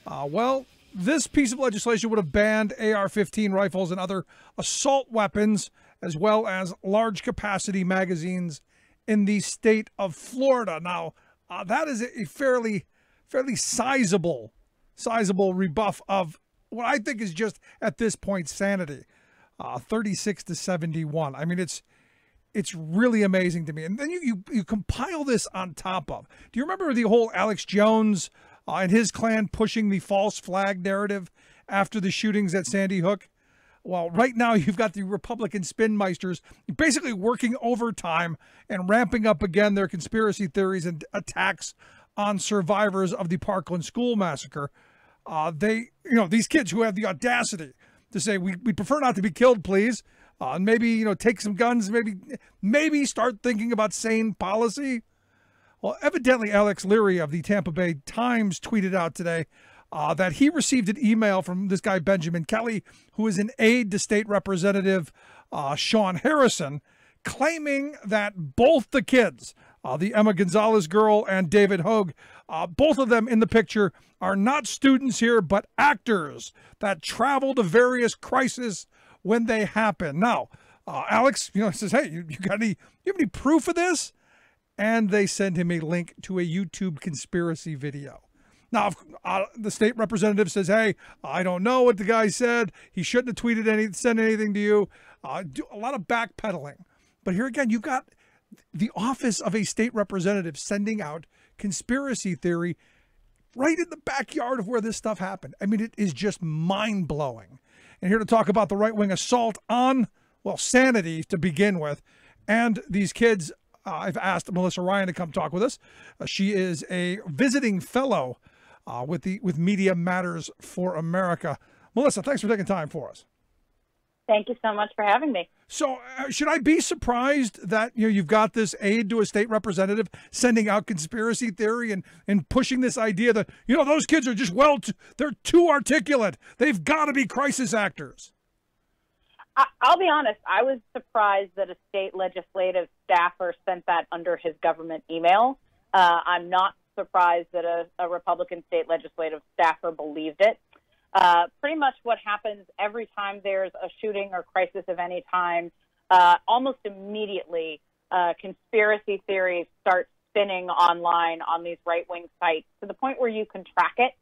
Well, this piece of legislation would have banned AR-15 rifles and other assault weapons, as well as large-capacity magazines in the state of Florida. Now, that is a fairly sizable rebuff of what I think is just, at this point, sanity. 36-71. I mean, it's really amazing to me. And then you compile this on top of. Do you remember the whole Alex Jones and his clan pushing the false flag narrative after the shootings at Sandy Hook? Well, right now you've got the Republican spinmeisters basically working overtime and ramping up again their conspiracy theories and attacks on survivors of the Parkland school massacre. These kids who have the audacity to say, we prefer not to be killed, please. And maybe, take some guns, maybe start thinking about sane policy. Well, evidently Alex Leary of the Tampa Bay Times tweeted out today that he received an email from this guy, Benjamin Kelly, who is an aide to State Representative Sean Harrison, claiming that both the kids, the Emma Gonzalez girl and David Hogue, both of them in the picture, are not students here, but actors that travel to various crises when they happen. Now, Alex, says, hey, you have any proof of this? And they send him a link to a YouTube conspiracy video. Now, the state representative says, hey, I don't know what the guy said. He shouldn't have sent anything to you. Do a lot of backpedaling. But here again, you've got the office of a state representative sending out conspiracy theory right in the backyard of where this stuff happened. I mean, it is just mind-blowing. And here to talk about the right-wing assault on, sanity to begin with, and these kids, I've asked Melissa Ryan to come talk with us. She is a visiting fellow with Media Matters for America. Melissa, thanks for taking time for us. Thank you so much for having me. So should I be surprised that you've got this aide to a state representative sending out conspiracy theory and pushing this idea that, those kids are just, they're too articulate. They've got to be crisis actors. I'll be honest. I was surprised that a state legislative staffer sent that under his government email. I'm not surprised that a Republican state legislative staffer believed it. Pretty much what happens every time there's a shooting or crisis of any kind, almost immediately conspiracy theories start spinning online on these right-wing sites to the point where you can track it,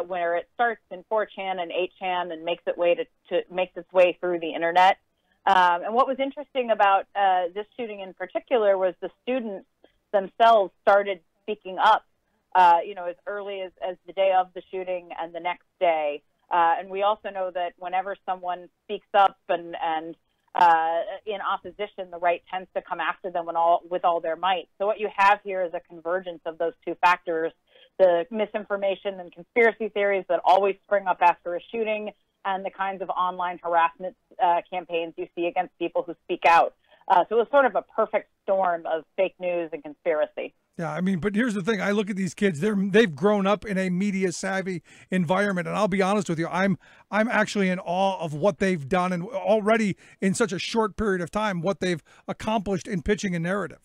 where it starts in 4chan and 8chan and makes its way through the internet. And what was interesting about this shooting in particular was the students themselves started speaking up, as early as the day of the shooting and the next day. And we also know that whenever someone speaks up and in opposition, the right tends to come after them with all their might. So what you have here is a convergence of those two factors, the misinformation and conspiracy theories that always spring up after a shooting, and the kinds of online harassment campaigns you see against people who speak out. So it was sort of a perfect storm of fake news and conspiracy. Yeah, I mean, but here's the thing. I look at these kids. They've grown up in a media-savvy environment, and I'll be honest with you, I'm actually in awe of what they've done, and already in such a short period of time, what they've accomplished in pitching a narrative.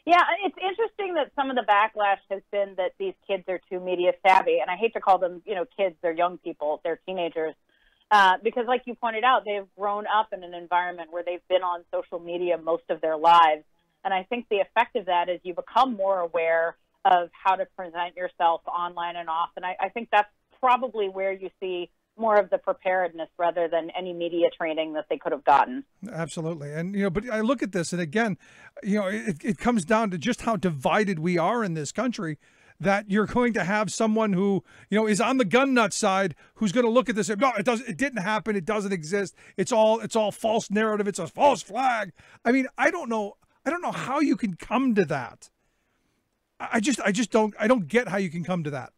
Yeah, it's interesting that some of the backlash has been that these kids are too media-savvy, and I hate to call them, kids. They're young people. They're teenagers. Because like you pointed out, they've grown up in an environment where they've been on social media most of their lives. And I think the effect of that is you become more aware of how to present yourself online and off. And I think that's probably where you see more of the preparedness rather than any media training that they could have gotten. Absolutely. And, but I look at this, and again, it comes down to just how divided we are in this country, that you're going to have someone who, is on the gun nut side, who's going to look at this and, no, it didn't happen. It doesn't exist. It's all false narrative. It's a false flag. I mean, I don't know how you can come to that. I don't get how you can come to that.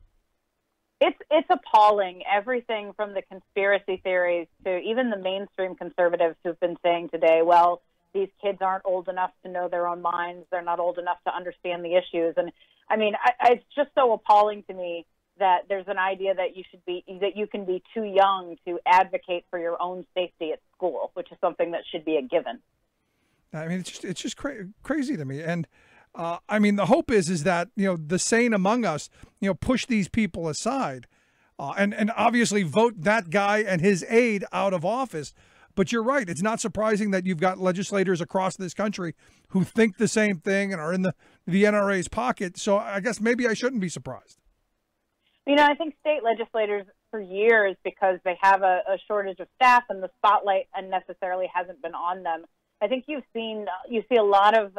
It's appalling. Everything from the conspiracy theories to even the mainstream conservatives who've been saying today, well, these kids aren't old enough to know their own minds. They're not old enough to understand the issues. And I mean, it's just so appalling to me that there's an idea that you can be too young to advocate for your own safety at school, which is something that should be a given. I mean, it's just crazy to me. And I mean, the hope is that, the sane among us, push these people aside and obviously vote that guy and his aide out of office. But you're right. It's not surprising that you've got legislators across this country who think the same thing and are in the NRA's pocket. So I guess maybe I shouldn't be surprised. I think state legislators for years, because they have a shortage of staff and the spotlight unnecessarily hasn't been on them. I think you see a lot of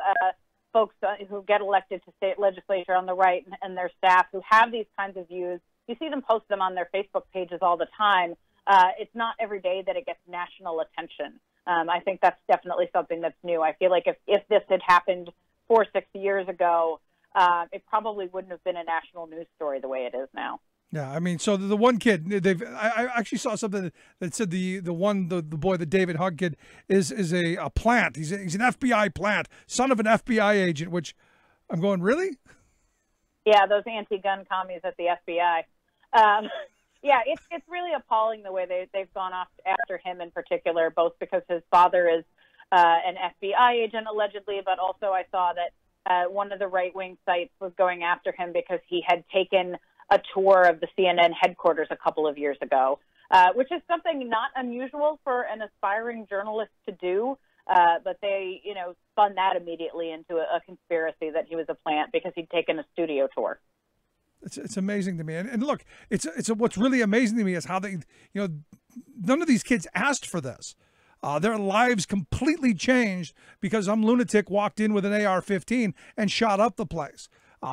folks who get elected to state legislature on the right and their staff who have these kinds of views. You see them post them on their Facebook pages all the time. It's not every day that it gets national attention. I think that's definitely something that's new. I feel like if this had happened 4 or 6 years ago, it probably wouldn't have been a national news story the way it is now. Yeah, I mean, so the one kid, I actually saw something that said the boy, the David Hogg kid, is a plant. He's an FBI plant, son of an FBI agent, which I'm going, really? Yeah, those anti-gun commies at the FBI. Yeah, it's really appalling the way they've gone after him in particular, both because his father is an FBI agent allegedly, but also I saw that one of the right-wing sites was going after him because he had taken a tour of the CNN headquarters a couple of years ago, which is something not unusual for an aspiring journalist to do. But they, spun that immediately into a conspiracy that he was a plant because he'd taken a studio tour. It's amazing to me. And look, it's what's really amazing to me is how they, none of these kids asked for this. Their lives completely changed because some lunatic walked in with an AR-15 and shot up the place.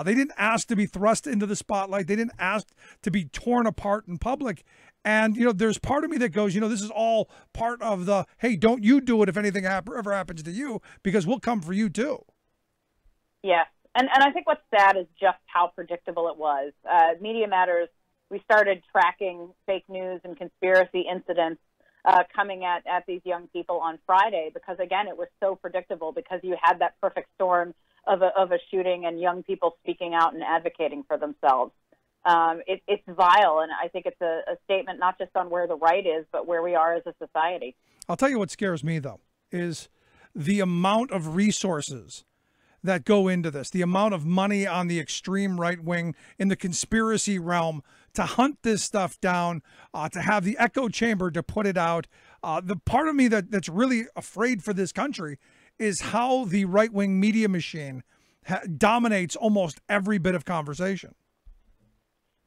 They didn't ask to be thrust into the spotlight. They didn't ask to be torn apart in public. And, there's part of me that goes, this is all part of the, hey, don't you do it if anything ever happens to you, because we'll come for you too. Yeah. And I think what's sad is just how predictable it was. Media Matters, we started tracking fake news and conspiracy incidents coming at these young people on Friday because, again, it was so predictable because you had that perfect storm of a shooting and young people speaking out and advocating for themselves. It's vile, and I think it's a statement not just on where the right is, but where we are as a society. I'll tell you what scares me, though, is the amount of resources that go into this, the amount of money on the extreme right wing in the conspiracy realm to hunt this stuff down, to have the echo chamber to put it out. The part of me that's really afraid for this country is how the right wing media machine dominates almost every bit of conversation.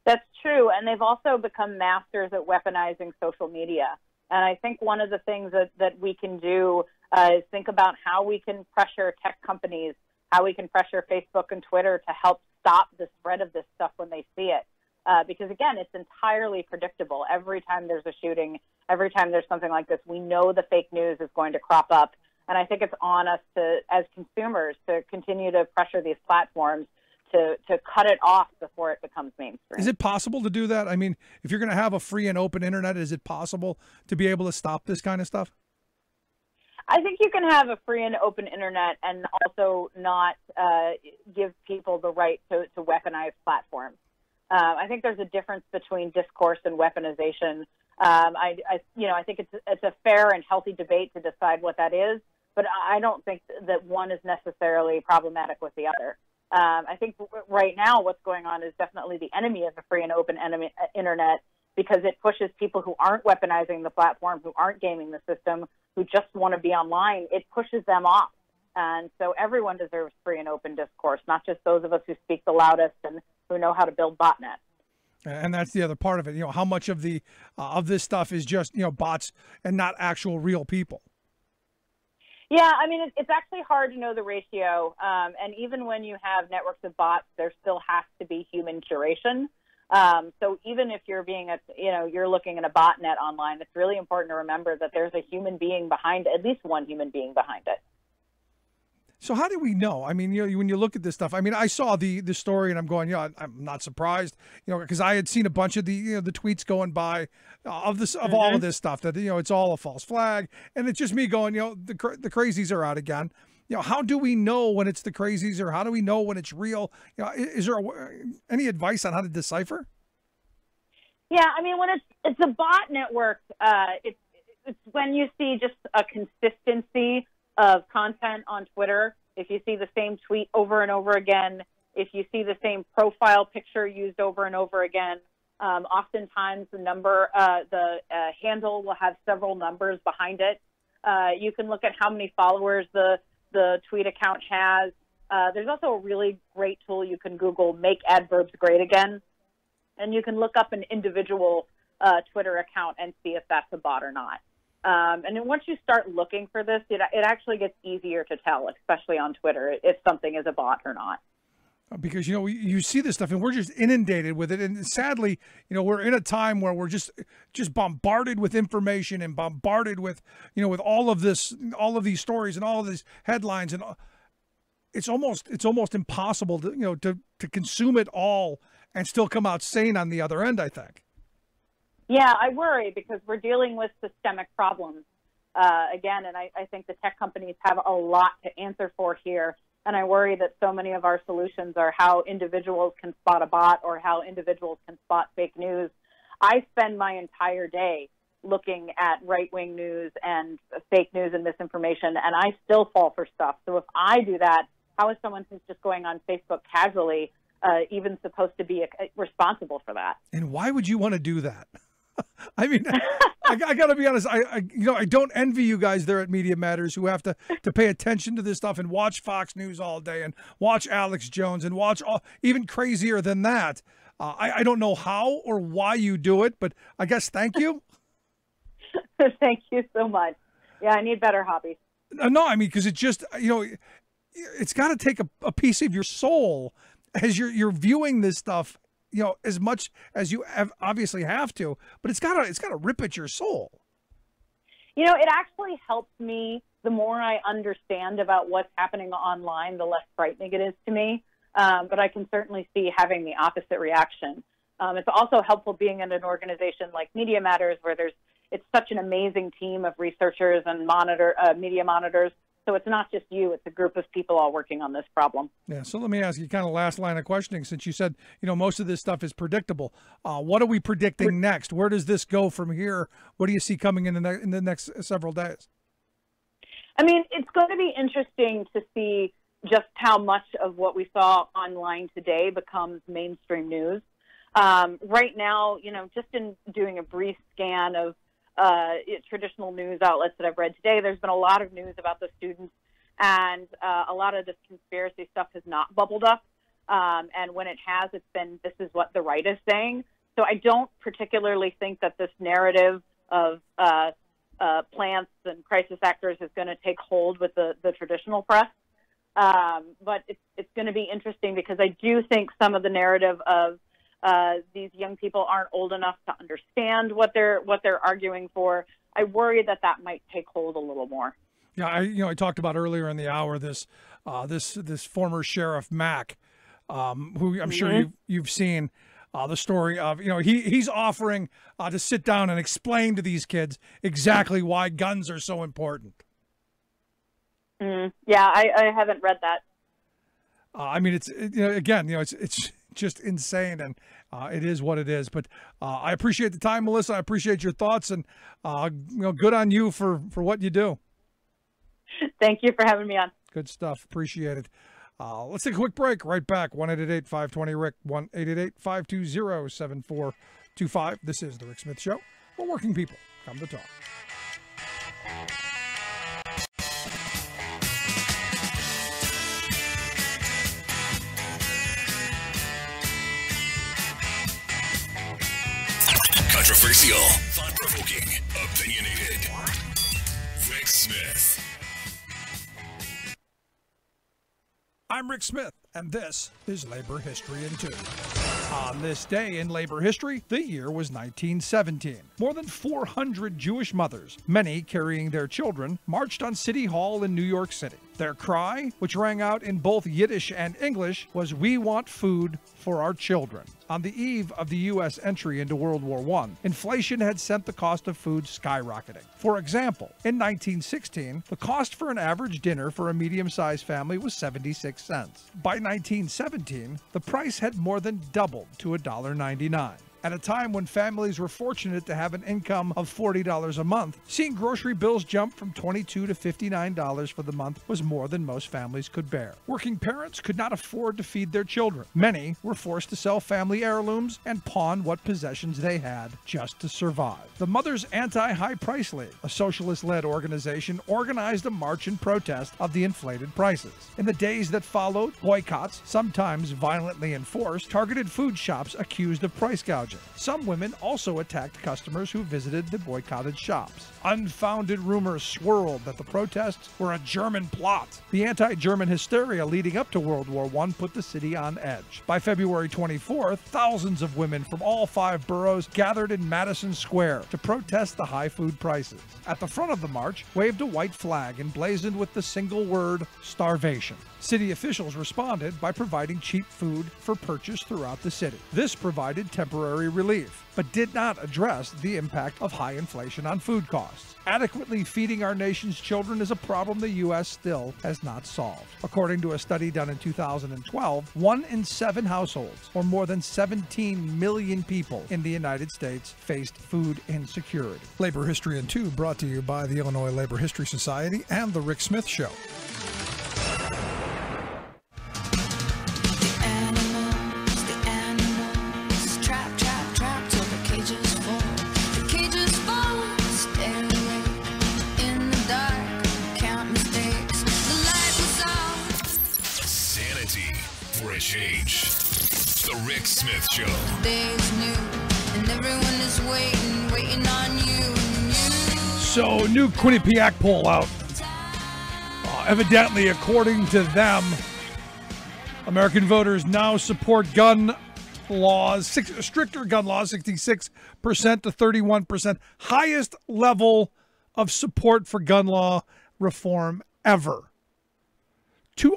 That's true. And they've also become masters at weaponizing social media. And I think one of the things that we can do is think about how we can pressure tech companies, how we can pressure Facebook and Twitter to help stop the spread of this stuff when they see it. Because, again, it's entirely predictable. Every time there's a shooting, every time there's something like this, we know the fake news is going to crop up. And I think it's on us to, as consumers, to continue to pressure these platforms to cut it off before it becomes mainstream. Is it possible to do that? I mean, if you're going to have a free and open internet, is it possible to be able to stop this kind of stuff? I think you can have a free and open internet and also not give people the right to weaponize platforms. I think there's a difference between discourse and weaponization. I think it's a fair and healthy debate to decide what that is, but I don't think that one is necessarily problematic with the other. I think right now what's going on is definitely the enemy of a free and open internet, because it pushes people who aren't weaponizing the platform, who aren't gaming the system, who just want to be online. It pushes them off. And so everyone deserves free and open discourse, not just those of us who speak the loudest and who know how to build botnets. And that's the other part of it. How much of the of this stuff is just bots and not actual real people. Yeah, I mean, it's actually hard to know the ratio. And even when you have networks of bots, there still has to be human curation. So even if you're you're looking at a botnet online, it's really important to remember that there's a human being behind, at least one human being behind it. So how do we know? I mean, when you look at this stuff, I mean, I saw the story and I'm going, I'm not surprised, because I had seen a bunch of the tweets going by of this, of all of this stuff that, it's all a false flag. And it's just me going, the crazies are out again. How do we know when it's the crazies, or how do we know when it's real? Is there any advice on how to decipher? Yeah, I mean, when it's a bot network, it's when you see just a consistency of content on Twitter. If you see the same tweet over and over again, if you see the same profile picture used over and over again, oftentimes the handle will have several numbers behind it. You can look at how many followers the tweet account has. There's also a really great tool you can Google, Make Adverbs Great Again, and you can look up an individual Twitter account and see if that's a bot or not. And then once you start looking for this, it actually gets easier to tell, especially on Twitter, if something is a bot or not. Because, you see this stuff and we're just inundated with it. And sadly, we're in a time where we're just bombarded with information and bombarded with, with all of these stories and all of these headlines. And it's almost impossible to consume it all and still come out sane on the other end, I think. Yeah, I worry because we're dealing with systemic problems again, and I think the tech companies have a lot to answer for here. And I worry that so many of our solutions are how individuals can spot a bot or how individuals can spot fake news. I spend my entire day looking at right-wing news and fake news and misinformation, and I still fall for stuff. So if I do that, how is someone who's just going on Facebook casually even supposed to be responsible for that? And why would you want to do that? I mean, I got to be honest. I don't envy you guys there at Media Matters who have to pay attention to this stuff and watch Fox News all day and watch Alex Jones and watch even crazier than that. I don't know how or why you do it, but I guess thank you. Thank you so much. Yeah, I need better hobbies. No, I mean, because it just, it's got to take a piece of your soul as you're viewing this stuff. As much as you obviously have to, but it's gotta rip at your soul. It actually helps me. The more I understand about what's happening online, the less frightening it is to me. But I can certainly see having the opposite reaction. It's also helpful being in an organization like Media Matters, where it's such an amazing team of researchers and media monitors. So it's not just you, it's a group of people all working on this problem. Yeah, so let me ask you kind of last line of questioning, since you said, most of this stuff is predictable. What are we predicting next? Where does this go from here? What do you see coming in the next several days? I mean, it's going to be interesting to see just how much of what we saw online today becomes mainstream news. Right now, just in doing a brief scan of traditional news outlets that I've read today, there's been a lot of news about the students, and a lot of this conspiracy stuff has not bubbled up. And when it has, it's been, this is what the right is saying. So I don't particularly think that this narrative of plants and crisis actors is going to take hold with the traditional press. But it's going to be interesting because I do think some of the narrative of these young people aren't old enough to understand what they're arguing for. I worry that might take hold a little more. Yeah, I talked about earlier in the hour this former Sheriff Mack, who I'm sure you've seen the story of. He's offering to sit down and explain to these kids exactly why guns are so important. Yeah, I haven't read that. I mean, it's just insane, and it is what it is. But I appreciate the time, Melissa. I appreciate your thoughts, and good on you for what you do. Thank you for having me on. Good stuff. Appreciate it. Let's take a quick break. Right back. 1-888-520-RICK. 1-888-520-7425. This is the Rick Smith Show, where working people come to talk. Controversial, thought-provoking, opinionated. Rick Smith. I'm Rick Smith, and this is Labor History in 2. On this day in labor history, the year was 1917. More than 400 Jewish mothers, many carrying their children, marched on City Hall in New York City. Their cry, which rang out in both Yiddish and English, was, "We want food for our children." On the eve of the U.S. entry into World War I, inflation had sent the cost of food skyrocketing. For example, in 1916, the cost for an average dinner for a medium-sized family was 76 cents. By 1917, the price had more than doubled to $1.99. At a time when families were fortunate to have an income of $40 a month, seeing grocery bills jump from $22 to $59 for the month was more than most families could bear. Working parents could not afford to feed their children. Many were forced to sell family heirlooms and pawn what possessions they had just to survive. The Mothers Anti-High Price League, a socialist-led organization, organized a march in protest of the inflated prices. In the days that followed, boycotts, sometimes violently enforced, targeted food shops accused of price gouging. Some women also attacked customers who visited the boycotted shops. Unfounded rumors swirled that the protests were a German plot. The anti-German hysteria leading up to World War I put the city on edge. By February 24th, thousands of women from all 5 boroughs gathered in Madison Square to protest the high food prices. At the front of the march waved a white flag emblazoned with the single word, starvation. City officials responded by providing cheap food for purchase throughout the city. This provided temporary relief, but did not address the impact of high inflation on food costs. Adequately feeding our nation's children is a problem the U.S. still has not solved. According to a study done in 2012, 1 in 7 households, or more than 17 million people in the United States, faced food insecurity. Labor History in 2 brought to you by the Illinois Labor History Society and The Rick Smith Show. Change. The Rick Smith Show. Today's new, and everyone is waiting on you. So, new Quinnipiac poll out. Evidently, according to them, American voters now support gun laws, stricter gun laws, 66% to 31%. Highest level of support for gun law reform ever.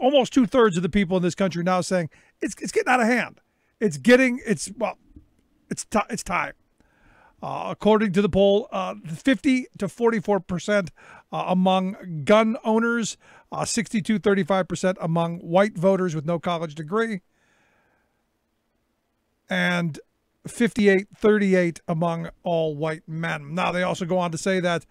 Almost 2/3 of the people in this country now saying it's getting out of hand. It's time. According to the poll, 50 to 44% among gun owners, 62-35% among white voters with no college degree, and 58-38 among all white men. Now, they also go on to say that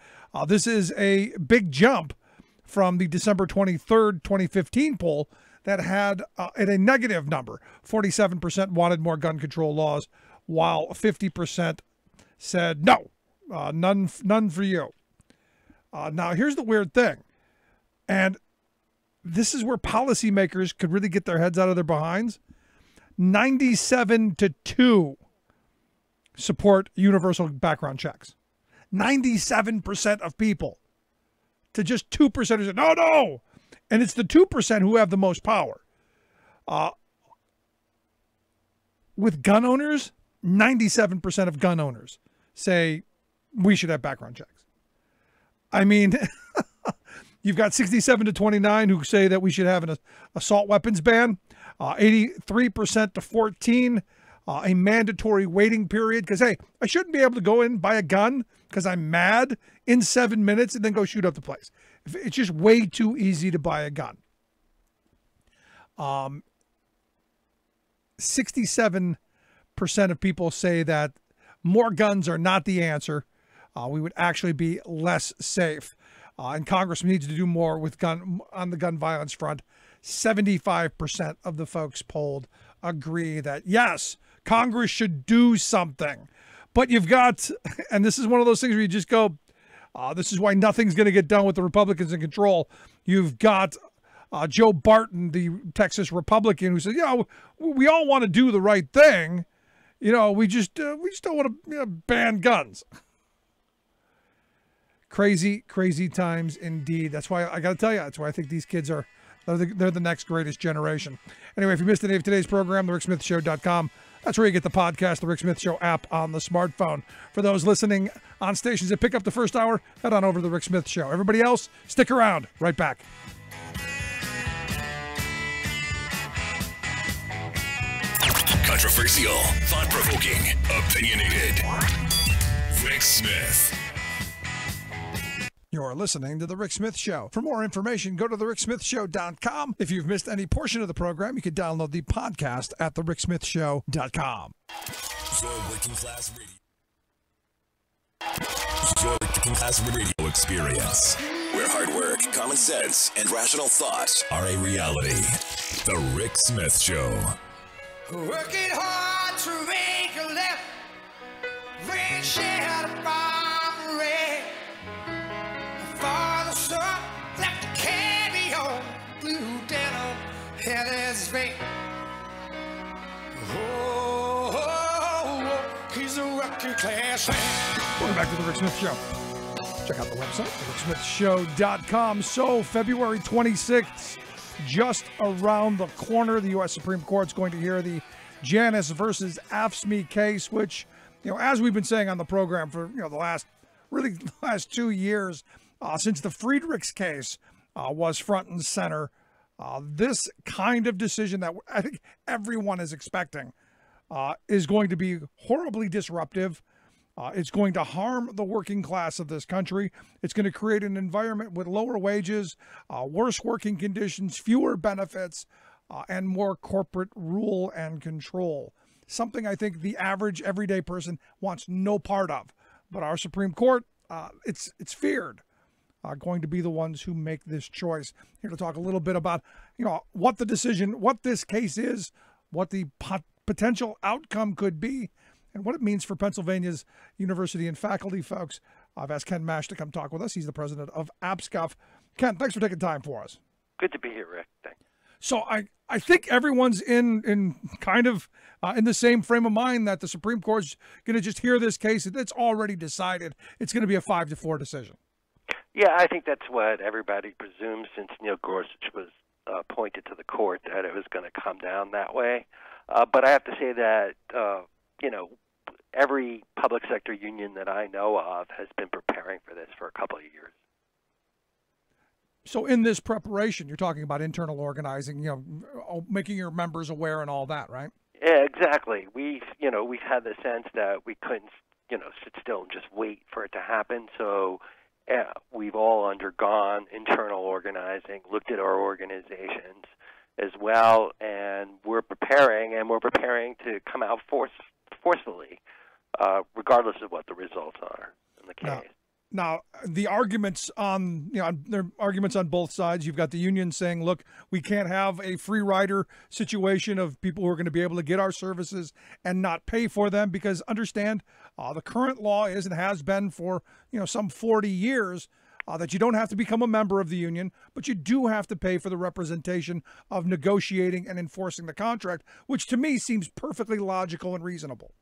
this is a big jump from the December 23rd, 2015 poll that had at a negative number. 47% wanted more gun control laws, while 50% said no, none for you. Now, here's the weird thing, and this is where policymakers could really get their heads out of their behinds. 97-2 support universal background checks. 97% of people. To just 2% who said, no. And it's the 2% who have the most power. With gun owners, 97% of gun owners say we should have background checks. I mean, you've got 67-29 who say that we should have an assault weapons ban, 83% to 14%, a mandatory waiting period. Because, hey, I shouldn't be able to go in and buy a gun because I'm mad in 7 minutes and then go shoot up the place. It's just way too easy to buy a gun. 67% of people say that more guns are not the answer. We would actually be less safe. And Congress needs to do more with on the gun violence front. 75% of the folks polled agree that, yes, Congress should do something. But you've got, and this is one of those things where you just go, this is why nothing's going to get done with the Republicans in control. You've got Joe Barton, the Texas Republican, who said, we all want to do the right thing. we just don't want to ban guns. Crazy times indeed. That's why I got to tell you. That's why I think these kids they're the next greatest generation. Anyway, if you missed any of today's program, thericksmithshow.com. That's where you get the podcast, the Rick Smith Show app on the smartphone. For those listening on stations that pick up the first hour, head on over to the Rick Smith Show. Everybody else, stick around. Right back. Controversial, thought-provoking, opinionated. Rick Smith. You're listening to The Rick Smith Show. For more information, go to thericksmithshow.com. If you've missed any portion of the program, you can download the podcast at thericksmithshow.com. Your working class radio experience, where hard work, common sense, and rational thought are a reality. The Rick Smith Show. Working hard to make a left, rain shed upon red. Father, son, left to carry on, blue denim, had his vein. Oh, he's a working class man. Welcome back to the Rick Smith Show. Check out the website, thericksmithshow.com. So, February 26th, just around the corner, the U.S. Supreme Court's going to hear the Janus versus AFSCME case, which, as we've been saying on the program for, the last 2 years, since the Friedrichs case was front and center, this kind of decision that I think everyone is expecting is going to be horribly disruptive. It's going to harm the working class of this country. It's going to create an environment with lower wages, worse working conditions, fewer benefits, and more corporate rule and control. Something I think the average everyday person wants no part of. But our Supreme Court, it's feared, going to be the ones who make this choice. Here to talk a little bit about, what the decision, what this case is, what the potential outcome could be, and what it means for Pennsylvania's university and faculty folks. I've asked Ken Mash to come talk with us. He's the president of APSCUF. Ken, thanks for taking time for us. Good to be here, Rick. Thanks. So I think everyone's in kind of in the same frame of mind that the Supreme Court's going to just hear this case. It's already decided. It's going to be a 5-4 decision. Yeah, I think that's what everybody presumes since Neil Gorsuch was appointed to the court, that it was going to come down that way. But I have to say that, every public sector union that I know of has been preparing for this for a couple of years. So in this preparation, you're talking about internal organizing, making your members aware and all that, right? Yeah, exactly. We've had the sense that we couldn't, sit still and just wait for it to happen. So we've all undergone internal organizing, looked at our organizations as well, and we're preparing to come out forcefully, regardless of what the results are in the case. Now, the arguments on, there are arguments on both sides. You've got the union saying, look, we can't have a free rider situation of people who are going to be able to get our services and not pay for them, because understand, the current law is and has been for, some 40 years, that you don't have to become a member of the union, but you do have to pay for the representation of negotiating and enforcing the contract, which to me seems perfectly logical and reasonable.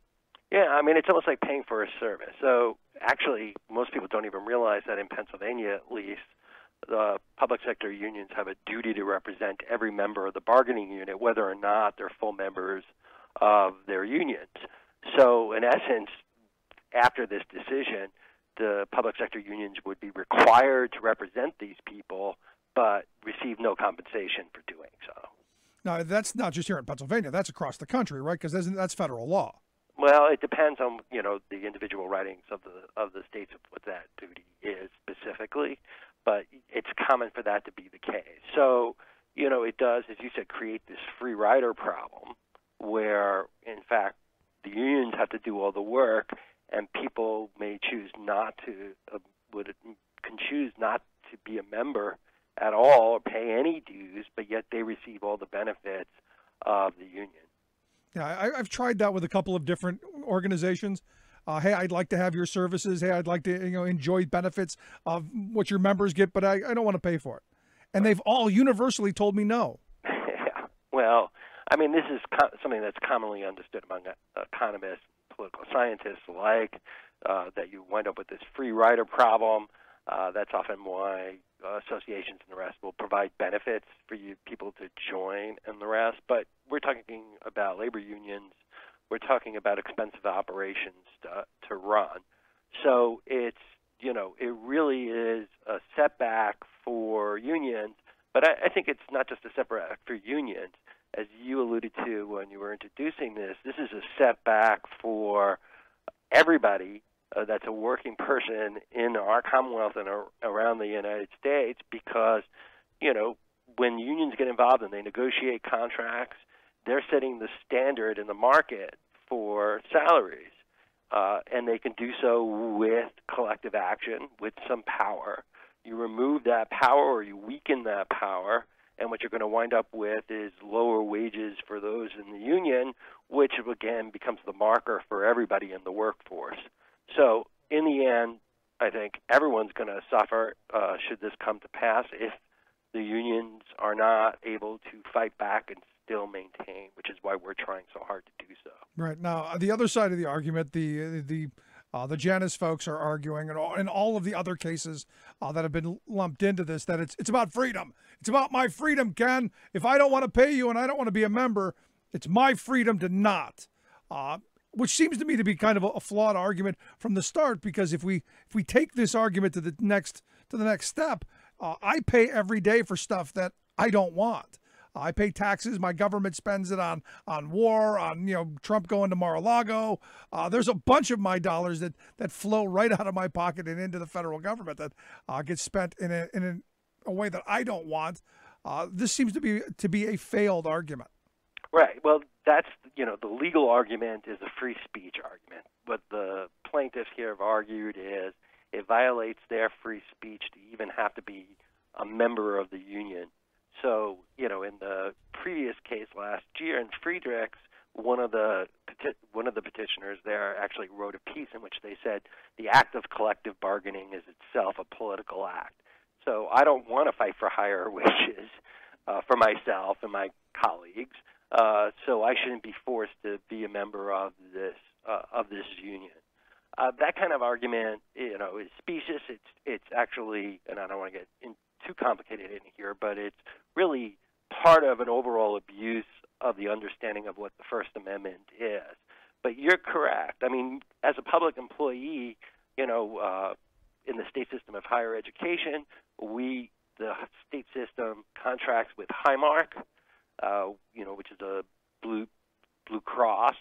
Yeah, it's almost like paying for a service. So actually, most people don't even realize that in Pennsylvania, at least, the public sector unions have a duty to represent every member of the bargaining unit, whether or not they're full members of their unions. So in essence, after this decision, the public sector unions would be required to represent these people, but receive no compensation for doing so. Now, that's not just here in Pennsylvania. That's across the country, right? Because that's federal law. Well, it depends on, the individual writings of the states of what that duty is specifically, but it's common for that to be the case. So, it does, as you said, create this free rider problem where, in fact, the unions have to do all the work, and people may choose not to, can choose not to be a member at all or pay any dues, but yet they receive all the benefits of the union. Yeah, I've tried that with a couple of different organizations. Hey, I'd like to have your services. Hey, I'd like to enjoy benefits of what your members get, but I don't want to pay for it. And they've all universally told me no. Yeah. Well, I mean, this is something that's commonly understood among economists, political scientists alike, that you wind up with this free rider problem. That's often why associations and the rest will provide benefits for you people to join and the rest. But we're talking about labor unions. We're talking about expensive operations to run. So it's, it really is a setback for unions. But I think it's not just a setback for unions. As you alluded to when you were introducing this is a setback for everybody that's a working person in our Commonwealth and around the United States, because, when unions get involved and they negotiate contracts, they're setting the standard in the market for salaries. And they can do so with collective action, with some power. You remove that power or you weaken that power, and what you're going to wind up with is lower wages for those in the union, which again becomes the marker for everybody in the workforce. So in the end, I think everyone's going to suffer should this come to pass if the unions are not able to fight back and still maintain, which is why we're trying so hard to do so. Right. Now, the other side of the argument, the Janus folks are arguing, and in all of the other cases that have been lumped into this, that it's about freedom. It's about my freedom, Ken. If I don't want to pay you and I don't want to be a member, it's my freedom to not. Which seems to me to be kind of a flawed argument from the start, because if we take this argument to the next step, I pay every day for stuff that I don't want. I pay taxes. My government spends it on war, on Trump going to Mar-a-Lago. There's a bunch of my dollars that flow right out of my pocket and into the federal government that gets spent in a way that I don't want. This seems to be a failed argument. Right. Well, that's the legal argument is a free speech argument. What the plaintiffs here have argued is it violates their free speech to even have to be a member of the union. So, in the previous case last year in Friedrichs, one of the petitioners there actually wrote a piece in which they said the act of collective bargaining is itself a political act. So I don't want to fight for higher wages for myself and my colleagues. So I shouldn't be forced to be a member of this union. That kind of argument, is specious. It's actually, and I don't want to get too complicated in here, but it's really part of an overall abuse of the understanding of what the First Amendment is. But you're correct. I mean, as a public employee, in the state system of higher education, the state system contracts with Highmark, which is a Blue Cross.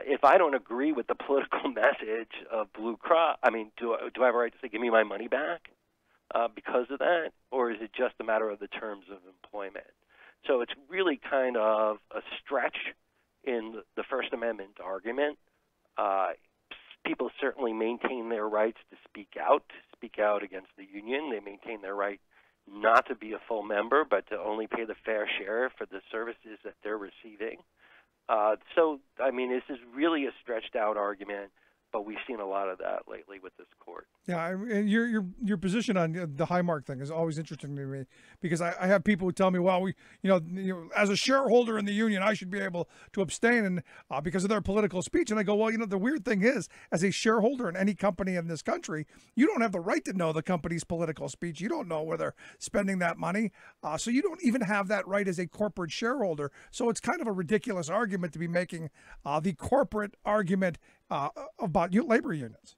If I don't agree with the political message of Blue Cross, I mean, do I have a right to say, give me my money back because of that? Or is it just a matter of the terms of employment? So it's really kind of a stretch in the First Amendment argument. People certainly maintain their rights to speak out against the union. They maintain their right not to be a full member, but to only pay the fair share for the services that they're receiving. So, I mean, this is really a stretched out argument, but we've seen a lot of that lately with this court. Yeah, and your position on the Highmark thing is always interesting to me, because I have people who tell me, well, as a shareholder in the union, I should be able to abstain and because of their political speech. And I go, well, the weird thing is, as a shareholder in any company in this country, you don't have the right to know the company's political speech. You don't know where they're spending that money. So you don't even have that right as a corporate shareholder. So it's kind of a ridiculous argument to be making the corporate argument about labor unions.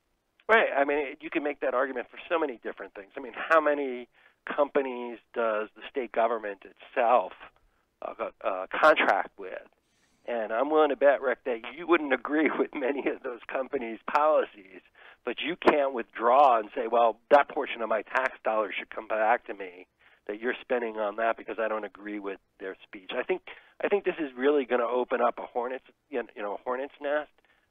Right. I mean, you can make that argument for so many different things. I mean, how many companies does the state government itself contract with? And I'm willing to bet, Rick, that you wouldn't agree with many of those companies' policies, but you can't withdraw and say, well, that portion of my tax dollars should come back to me, that you're spending on that because I don't agree with their speech. I think this is really going to open up a hornet's nest,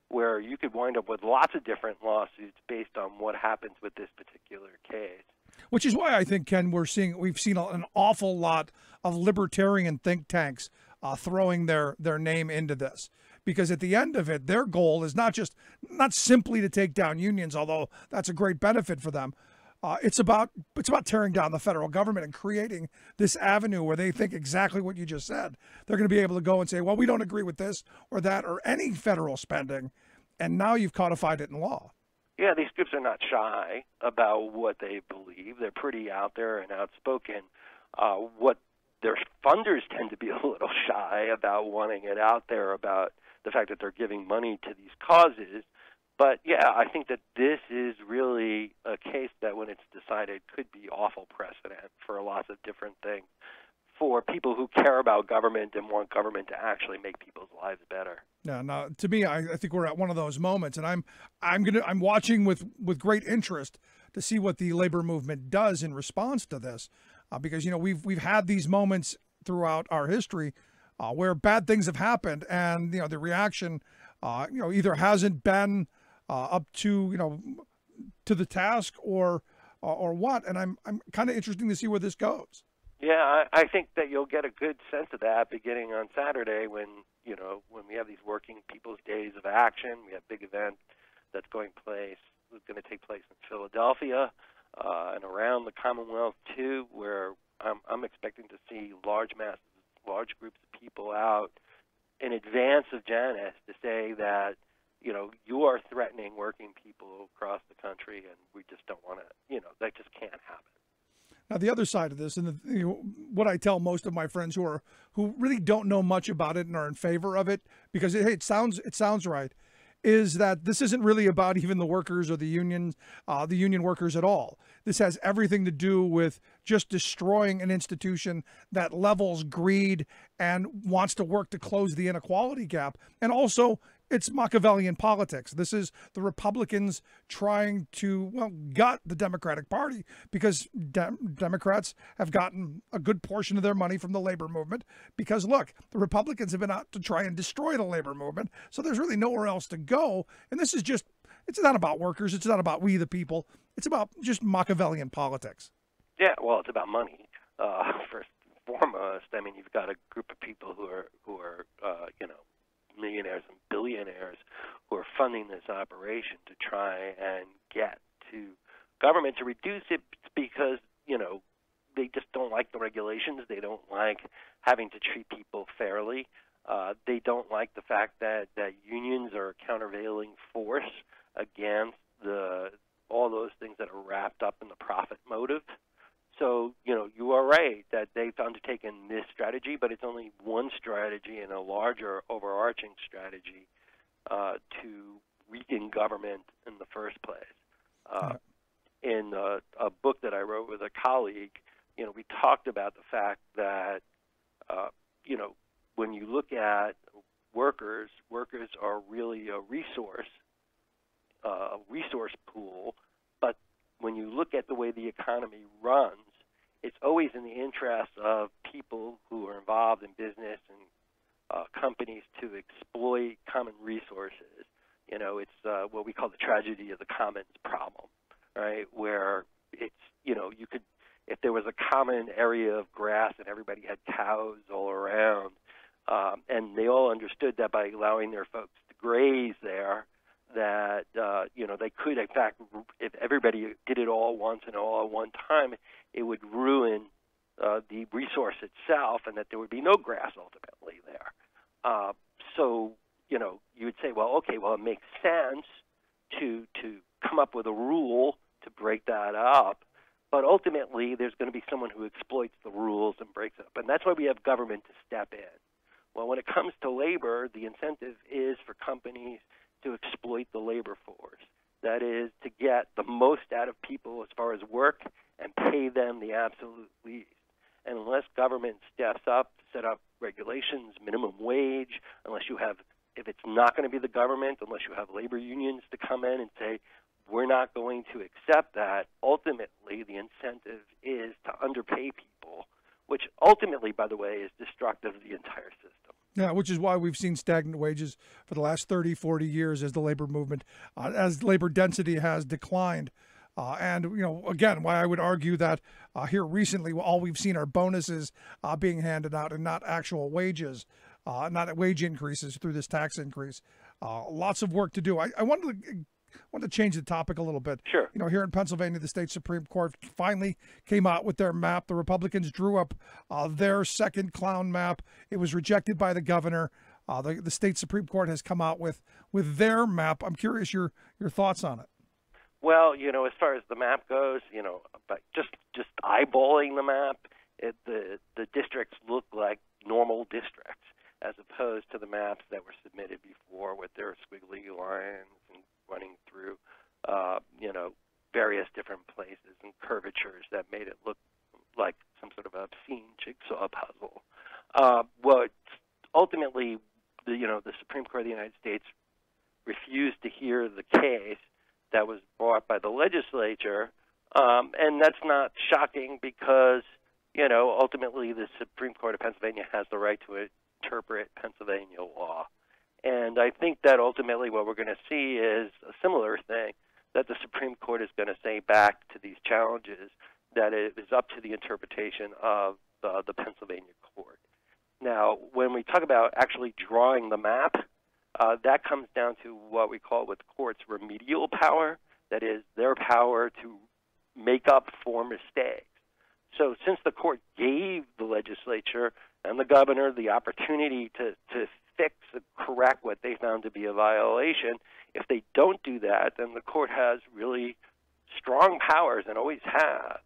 where you could wind up with lots of different lawsuits based on what happens with this particular case. Which is why I think, Ken, we've seen an awful lot of libertarian think tanks throwing their name into this, because at the end of it, their goal is not simply to take down unions, although that's a great benefit for them, It's about tearing down the federal government and creating this avenue where they think exactly what you just said. They're going to be able to go and say, well, we don't agree with this or that or any federal spending, and now you've codified it in law. Yeah, these groups are not shy about what they believe. They're pretty out there and outspoken. What their funders tend to be a little shy about wanting it out there about the fact that they're giving money to these causes. But, yeah, I think that this is really a case that, when it's decided, could be awful precedent for lots of different things for people who care about government and want government to actually make people's lives better. Yeah, now to me, I think we're at one of those moments, and I'm watching with great interest to see what the labor movement does in response to this, because we've had these moments throughout our history where bad things have happened, and the reaction either hasn't been up to the task or what, and I'm kind of interested to see where this goes. Yeah, I think that you'll get a good sense of that beginning on Saturday when we have these working people's days of action. We have a big event that's going to take place in Philadelphia and around the Commonwealth too, where I'm expecting to see large groups of people out in advance of Janus to say that you are threatening working people across the country, and we just don't want to. That just can't happen. Now, the other side of this, and what I tell most of my friends who really don't know much about it and are in favor of it, because it sounds right, is that this isn't really about even the workers or the union workers at all. This has everything to do with just destroying an institution that levels greed and wants to work to close the inequality gap, and also it's Machiavellian politics. This is the Republicans trying to, gut the Democratic Party, because Democrats have gotten a good portion of their money from the labor movement because, look, the Republicans have been out to try and destroy the labor movement, so there's really nowhere else to go. And this is it's not about workers. It's not about we the people. It's about just Machiavellian politics. Yeah, well, it's about money. First and foremost, I mean, you've got a group of people who are millionaires and billionaires who are funding this operation to try and get to government to reduce it because, they just don't like the regulations. They don't like having to treat people fairly. They don't like the fact that unions are a countervailing force against all those things that are wrapped up in the profit motive. So, you are right that they've undertaken this strategy, but it's only one strategy in a larger overarching strategy to weaken government in the first place. In a book that I wrote with a colleague, we talked about the fact that, when you look at workers are really a resource pool, but when you look at the way the economy runs, it's always in the interest of people who are involved in business and companies to exploit common resources. It's what we call the tragedy of the commons problem, right? Where it's, you could, if there was a common area of grass and everybody had cows all around, and they all understood that by allowing their folks to graze there, that they could, in fact, if everybody did it all at once and all at one time, it would ruin the resource itself, and that there would be no grass ultimately there. So you would say, well, okay, well, it makes sense to come up with a rule to break that up, but ultimately there's going to be someone who exploits the rules and breaks it up, and that's why we have government to step in. Well, when it comes to labor, the incentive is for companies to exploit the labor force. That is, to get the most out of people as far as work and pay them the absolute least. And unless government steps up to set up regulations, minimum wage, if it's not going to be the government, unless you have labor unions to come in and say, we're not going to accept that, ultimately the incentive is to underpay people, which ultimately, by the way, is destructive of the entire system. Yeah, which is why we've seen stagnant wages for the last 30, 40 years as the labor movement, as labor density has declined. And, again, why I would argue that here recently, all we've seen are bonuses being handed out and not actual wages, not wage increases through this tax increase. Lots of work to do. I wanted to want to change the topic a little bit. Sure. Here in Pennsylvania, the state Supreme Court finally came out with their map. The Republicans drew up their second clown map. It was rejected by the governor. The state Supreme Court has come out with their map. I'm curious your thoughts on it. Well, as far as the map goes, but just eyeballing the map, the districts look like normal districts, as opposed to the maps that were submitted before with their squiggly lines and running through, various different places and curvatures that made it look like some sort of obscene jigsaw puzzle. What ultimately, the Supreme Court of the United States refused to hear the case that was brought by the legislature, and that's not shocking because, ultimately the Supreme Court of Pennsylvania has the right to interpret Pennsylvania law. And I think that ultimately what we're going to see is a similar thing, that the Supreme Court is going to say back to these challenges that it is up to the interpretation of the Pennsylvania court. Now, when we talk about actually drawing the map, that comes down to what we call with courts remedial power, that is their power to make up for mistakes. So since the court gave the legislature and the governor the opportunity to fix and correct what they found to be a violation, if they don't do that, then the court has really strong powers, and always has,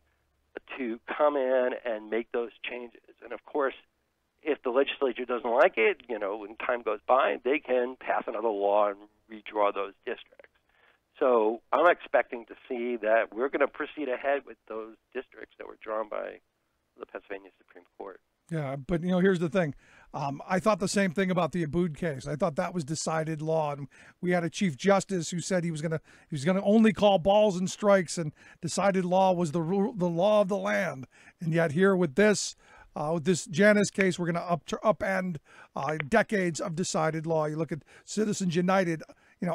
to come in and make those changes. And of course, if the legislature doesn't like it, when time goes by, they can pass another law and redraw those districts. So I'm expecting to see that we're going to proceed ahead with those districts that were drawn by the Pennsylvania Supreme Court. Yeah, but here's the thing. I thought the same thing about the Abood case. I thought that was decided law, and we had a chief justice who said he was going to only call balls and strikes, and decided law was the law of the land. And yet here with this Janus case, we're going to upend decades of decided law. You look at Citizens United,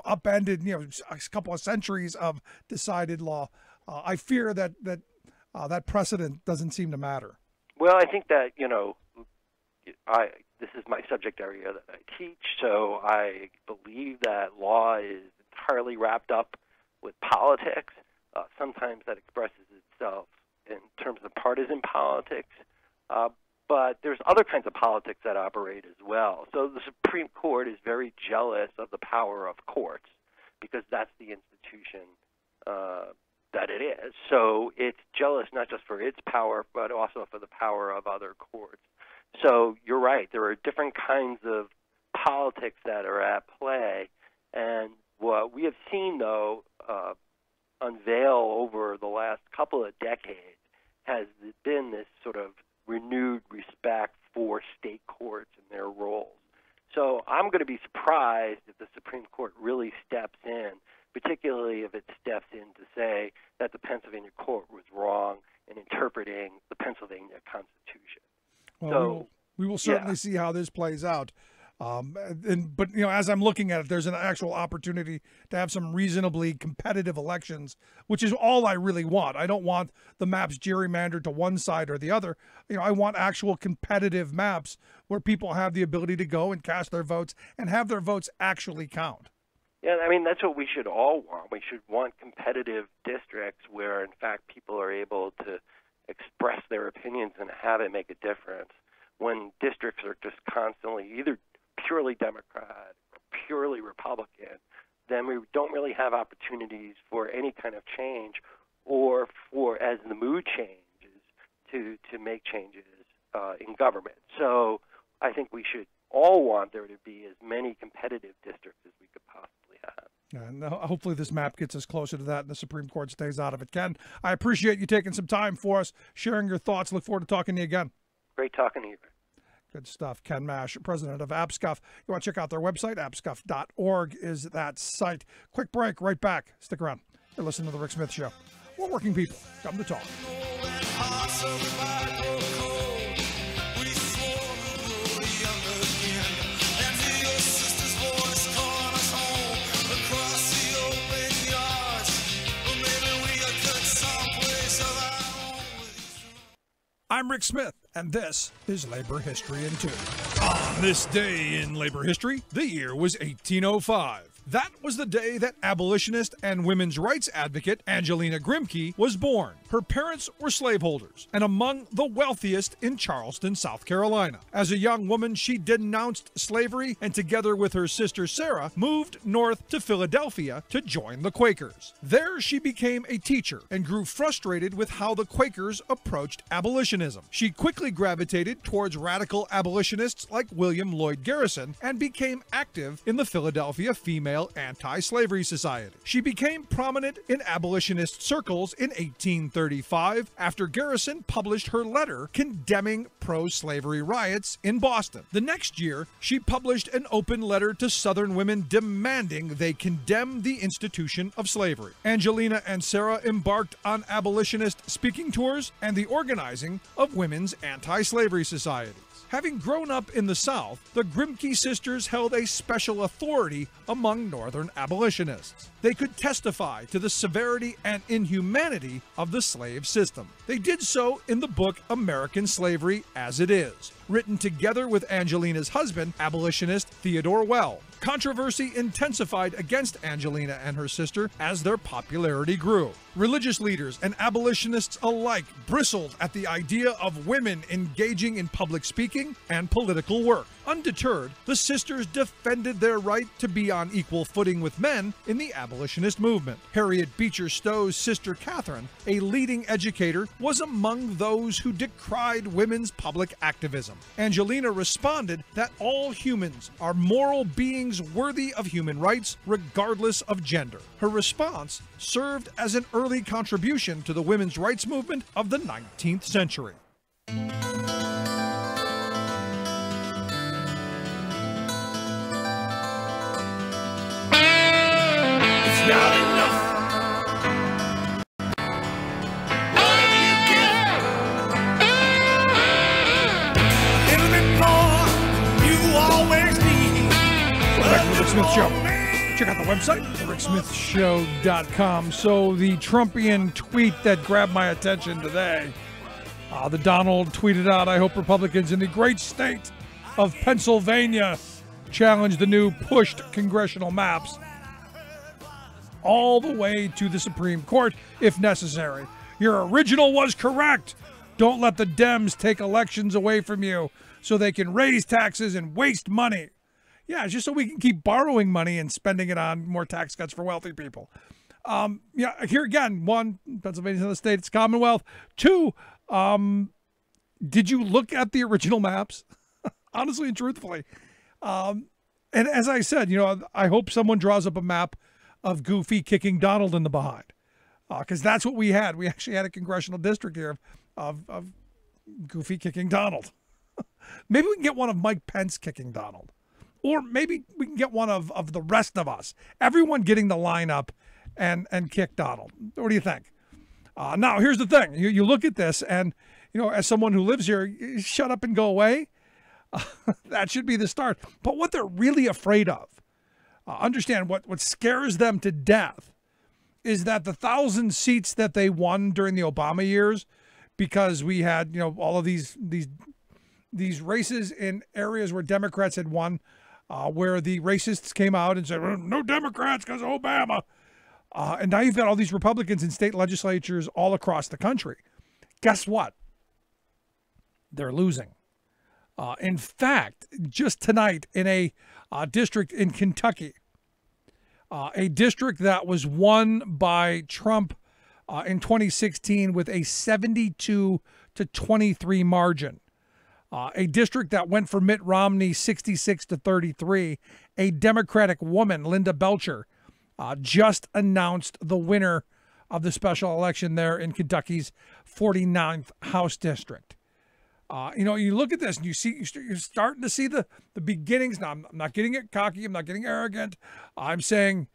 upended a couple of centuries of decided law. I fear that precedent doesn't seem to matter. Well, I think that, this is my subject area that I teach, so I believe that law is entirely wrapped up with politics. Sometimes that expresses itself in terms of partisan politics, but there's other kinds of politics that operate as well. So the Supreme Court is very jealous of the power of courts because that's the institution that it is. So it's jealous not just for its power, but also for the power of other courts. So you're right. There are different kinds of politics that are at play. And what we have seen, though, unveil over the last couple of decades has been this sort of renewed respect for state courts and their roles. So I'm going to be surprised if the Supreme Court really steps in, particularly if it steps in to say that the Pennsylvania court was wrong in interpreting the Pennsylvania Constitution. Well, we will certainly see how this plays out. But as I'm looking at it, there's an actual opportunity to have some reasonably competitive elections, which is all I really want. I don't want the maps gerrymandered to one side or the other. I want actual competitive maps where people have the ability to go and cast their votes and have their votes actually count. Yeah, that's what we should all want. We should want competitive districts where, in fact, people are able to express their opinions and have it make a difference. When districts are just constantly either purely Democrat or purely Republican, then we don't really have opportunities for any kind of change or for, as the mood changes, to make changes in government. So I think we should all want there to be as many competitive districts as we could possibly have. And hopefully this map gets us closer to that and the Supreme Court stays out of it. Ken, I appreciate you taking some time for us, sharing your thoughts. Look forward to talking to you again. Great talking to you. Good stuff. Ken Mash, president of AppScuff. You want to check out their website, appscuff.org is that site. Quick break, right back. Stick around. You're listening to The Rick Smith Show. We're working people. Come to talk. I'm Rick Smith, and this is Labor History in 2. On this day in labor history, the year was 1805. That was the day that abolitionist and women's rights advocate Angelina Grimke was born. Her parents were slaveholders and among the wealthiest in Charleston, South Carolina. As a young woman, she denounced slavery and together with her sister Sarah, moved north to Philadelphia to join the Quakers. There she became a teacher and grew frustrated with how the Quakers approached abolitionism. She quickly gravitated towards radical abolitionists like William Lloyd Garrison and became active in the Philadelphia Female Anti-Slavery Society. She became prominent in abolitionist circles in 1835 after Garrison published her letter condemning pro-slavery riots in Boston. The next year, she published an open letter to Southern women demanding they condemn the institution of slavery. Angelina and Sarah embarked on abolitionist speaking tours and the organizing of women's anti-slavery societies. Having grown up in the South, the Grimke sisters held a special authority among Northern abolitionists. They could testify to the severity and inhumanity of the slave system. They did so in the book American Slavery as It Is, written together with Angelina's husband, abolitionist Theodore Well. Controversy intensified against Angelina and her sister as their popularity grew. Religious leaders and abolitionists alike bristled at the idea of women engaging in public speaking and political work. Undeterred, the sisters defended their right to be on equal footing with men in the abolitionist movement. Harriet Beecher Stowe's sister Catherine, a leading educator, was among those who decried women's public activism. Angelina responded that all humans are moral beings worthy of human rights, regardless of gender. Her response served as an early contribution to the women's rights movement of the 19th century. It's not enough. What do you get? A little bit more you always need. Welcome back to the Rick Smith Show. Check out the website, ricksmithshow.com. So the Trumpian tweet that grabbed my attention today, the Donald tweeted out, I hope Republicans in the great state of Pennsylvania challenge the new pushed congressional maps all the way to the Supreme Court if necessary. Your original was correct. Don't let the Dems take elections away from you so they can raise taxes and waste money. Yeah, just so we can keep borrowing money and spending it on more tax cuts for wealthy people. Yeah, here again, one, Pennsylvania's another state, it's Commonwealth. Two, did you look at the original maps? Honestly and truthfully. And as I said, I hope someone draws up a map of Goofy kicking Donald in the behind. Because that's what we had. We actually had a congressional district here of Goofy kicking Donald. Maybe we can get one of Mike Pence kicking Donald. Or maybe we can get one of the rest of us. Everyone getting the lineup and kick Donald. What do you think? Now, here's the thing. You look at this and, as someone who lives here, shut up and go away. That should be the start. But what they're really afraid of, understand what scares them to death is that the 1,000 seats that they won during the Obama years, because we had, all of these races in areas where Democrats had won, where the racists came out and said, no Democrats because of Obama. And now you've got all these Republicans in state legislatures all across the country. Guess what? They're losing. In fact, just tonight in a district in Kentucky, a district that was won by Trump in 2016 with a 72-23 margin. A district that went for Mitt Romney 66-33. A Democratic woman, Linda Belcher, just announced the winner of the special election there in Kentucky's 49th House District. You look at this and you're starting to see the beginnings. Now, I'm not getting it cocky. I'm not getting arrogant. I'm saying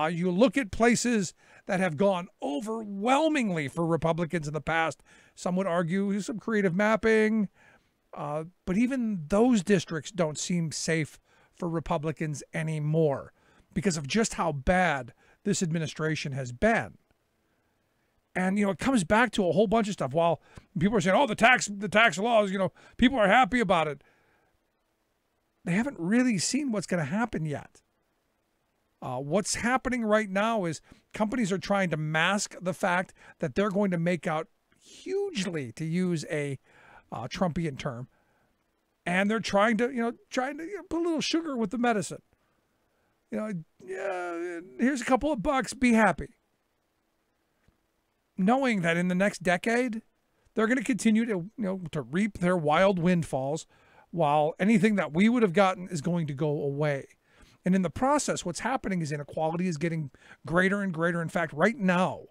you look at places that have gone overwhelmingly for Republicans in the past. Some would argue some creative mapping. But even those districts don't seem safe for Republicans anymore because of just how bad this administration has been. And, it comes back to a whole bunch of stuff. While people are saying, oh, the tax laws, people are happy about it. They haven't really seen what's going to happen yet. What's happening right now is companies are trying to mask the fact that they're going to make out hugely, to use a Trumpian term, and they're trying to put a little sugar with the medicine. Here's a couple of bucks, be happy. Knowing that in the next decade, they're going to continue to reap their wild windfalls, while anything that we would have gotten is going to go away. And in the process, what's happening is inequality is getting greater and greater. In fact, right now,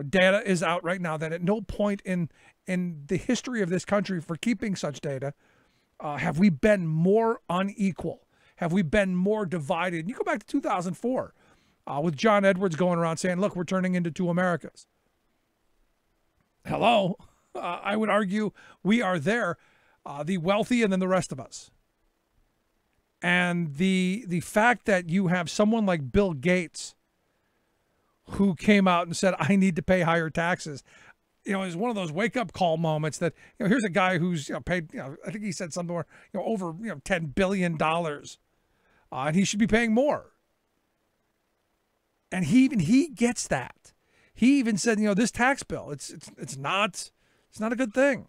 data is out right now that at no point in the history of this country for keeping such data have we been more unequal. Have we been more divided? And you go back to 2004 with John Edwards going around saying, look, we're turning into two Americas. Hello. I would argue we are there, the wealthy and then the rest of us. And the fact that you have someone like Bill Gates who came out and said, I need to pay higher taxes, is one of those wake-up call moments that, here's a guy who's paid, I think he said something over $10 billion, and he should be paying more. And he gets that. He even said, this tax bill, it's not a good thing.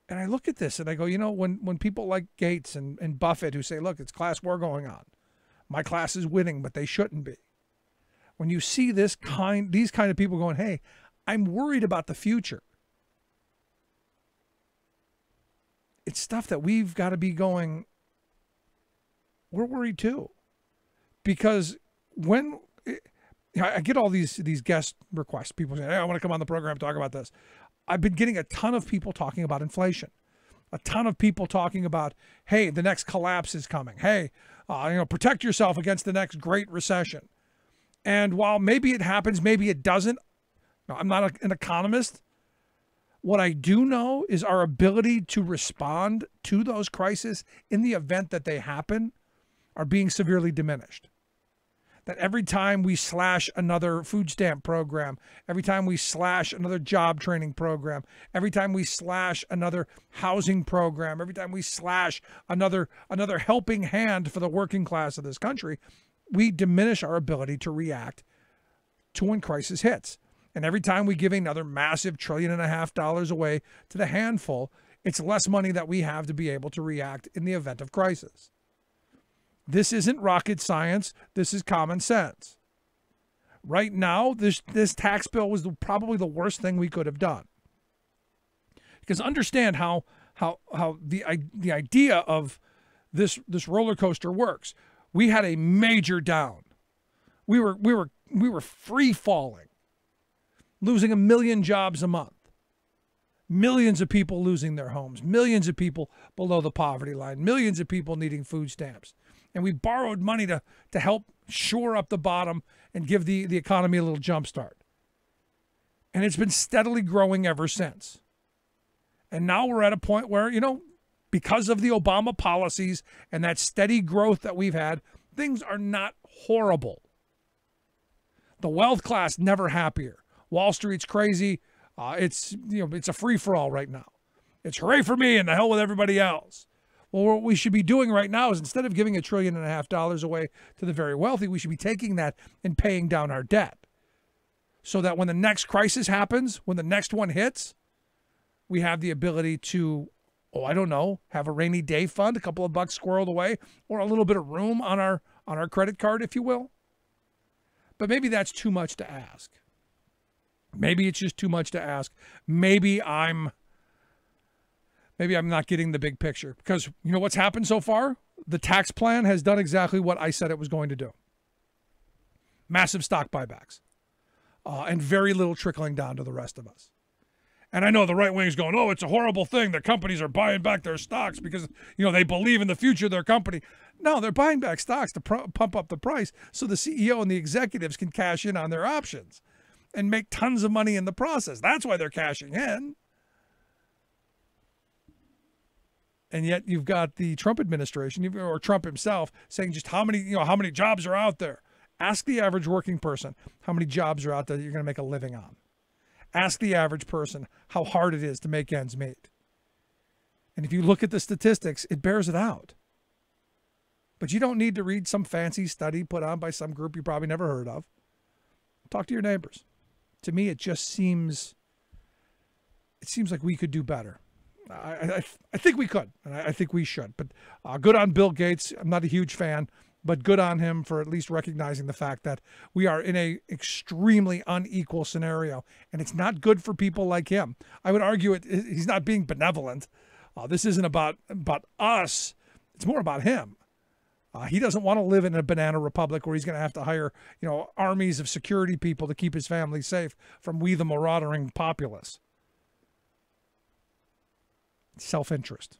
And I look at this and I go, when people like Gates and Buffett who say, look, it's class war going on. My class is winning, but they shouldn't be. When you see these kind of people going, hey, I'm worried about the future. It's stuff that we've got to be going, we're worried too. Because when I get all these guest requests, people say, hey, I want to come on the program and talk about this. I've been getting a ton of people talking about inflation, a ton of people talking about, hey, the next collapse is coming. Hey, protect yourself against the next great recession. And while maybe it happens, maybe it doesn't. No, I'm not an economist. What I do know is our ability to respond to those crises in the event that they happen are being severely diminished. That every time we slash another food stamp program, every time we slash another job training program, every time we slash another housing program, every time we slash another helping hand for the working class of this country, we diminish our ability to react to when crisis hits. And every time we give another massive $1.5 trillion away to the handful, it's less money that we have to be able to react in the event of crisis. This isn't rocket science. This is common sense. Right now, this tax bill was probably the worst thing we could have done. Because understand how the idea of this roller coaster works. We had a major down. We were free falling, losing 1 million jobs a month. Millions of people losing their homes, millions of people below the poverty line, millions of people needing food stamps. And we borrowed money to help shore up the bottom and give the economy a little jump start. And it's been steadily growing ever since. And now we're at a point where, because of the Obama policies and that steady growth that we've had, things are not horrible. The wealth class never happier. Wall Street's crazy. It's a free-for-all right now. It's hooray for me and the hell with everybody else. Well, what we should be doing right now is instead of giving $1.5 trillion away to the very wealthy, we should be taking that and paying down our debt. So that when the next crisis happens, when the next one hits, we have the ability to, have a rainy day fund, a couple of bucks squirreled away, or a little bit of room on our credit card, if you will. But maybe that's too much to ask. Maybe it's just too much to ask. Maybe I'm not getting the big picture, because what's happened so far? The tax plan has done exactly what I said it was going to do. Massive stock buybacks and very little trickling down to the rest of us. And I know the right wing is going, oh, it's a horrible thing. The companies are buying back their stocks because, they believe in the future of their company. No, they're buying back stocks to pump up the price so the CEO and the executives can cash in on their options and make tons of money in the process. That's why they're cashing in. And yet you've got the Trump administration, or Trump himself, saying just how many jobs are out there. Ask the average working person how many jobs are out there that you're going to make a living on. Ask the average person how hard it is to make ends meet. And if you look at the statistics, it bears it out. But you don't need to read some fancy study put on by some group you probably never heard of. Talk to your neighbors. To me, it just seems like we could do better. I think we could, and I think we should. But good on Bill Gates. I'm not a huge fan, but good on him for at least recognizing the fact that we are in a extremely unequal scenario, and it's not good for people like him. I would argue he's not being benevolent. This isn't about us. It's more about him. He doesn't want to live in a banana republic where he's going to have to hire, armies of security people to keep his family safe from we the marauding populace. Self-interest.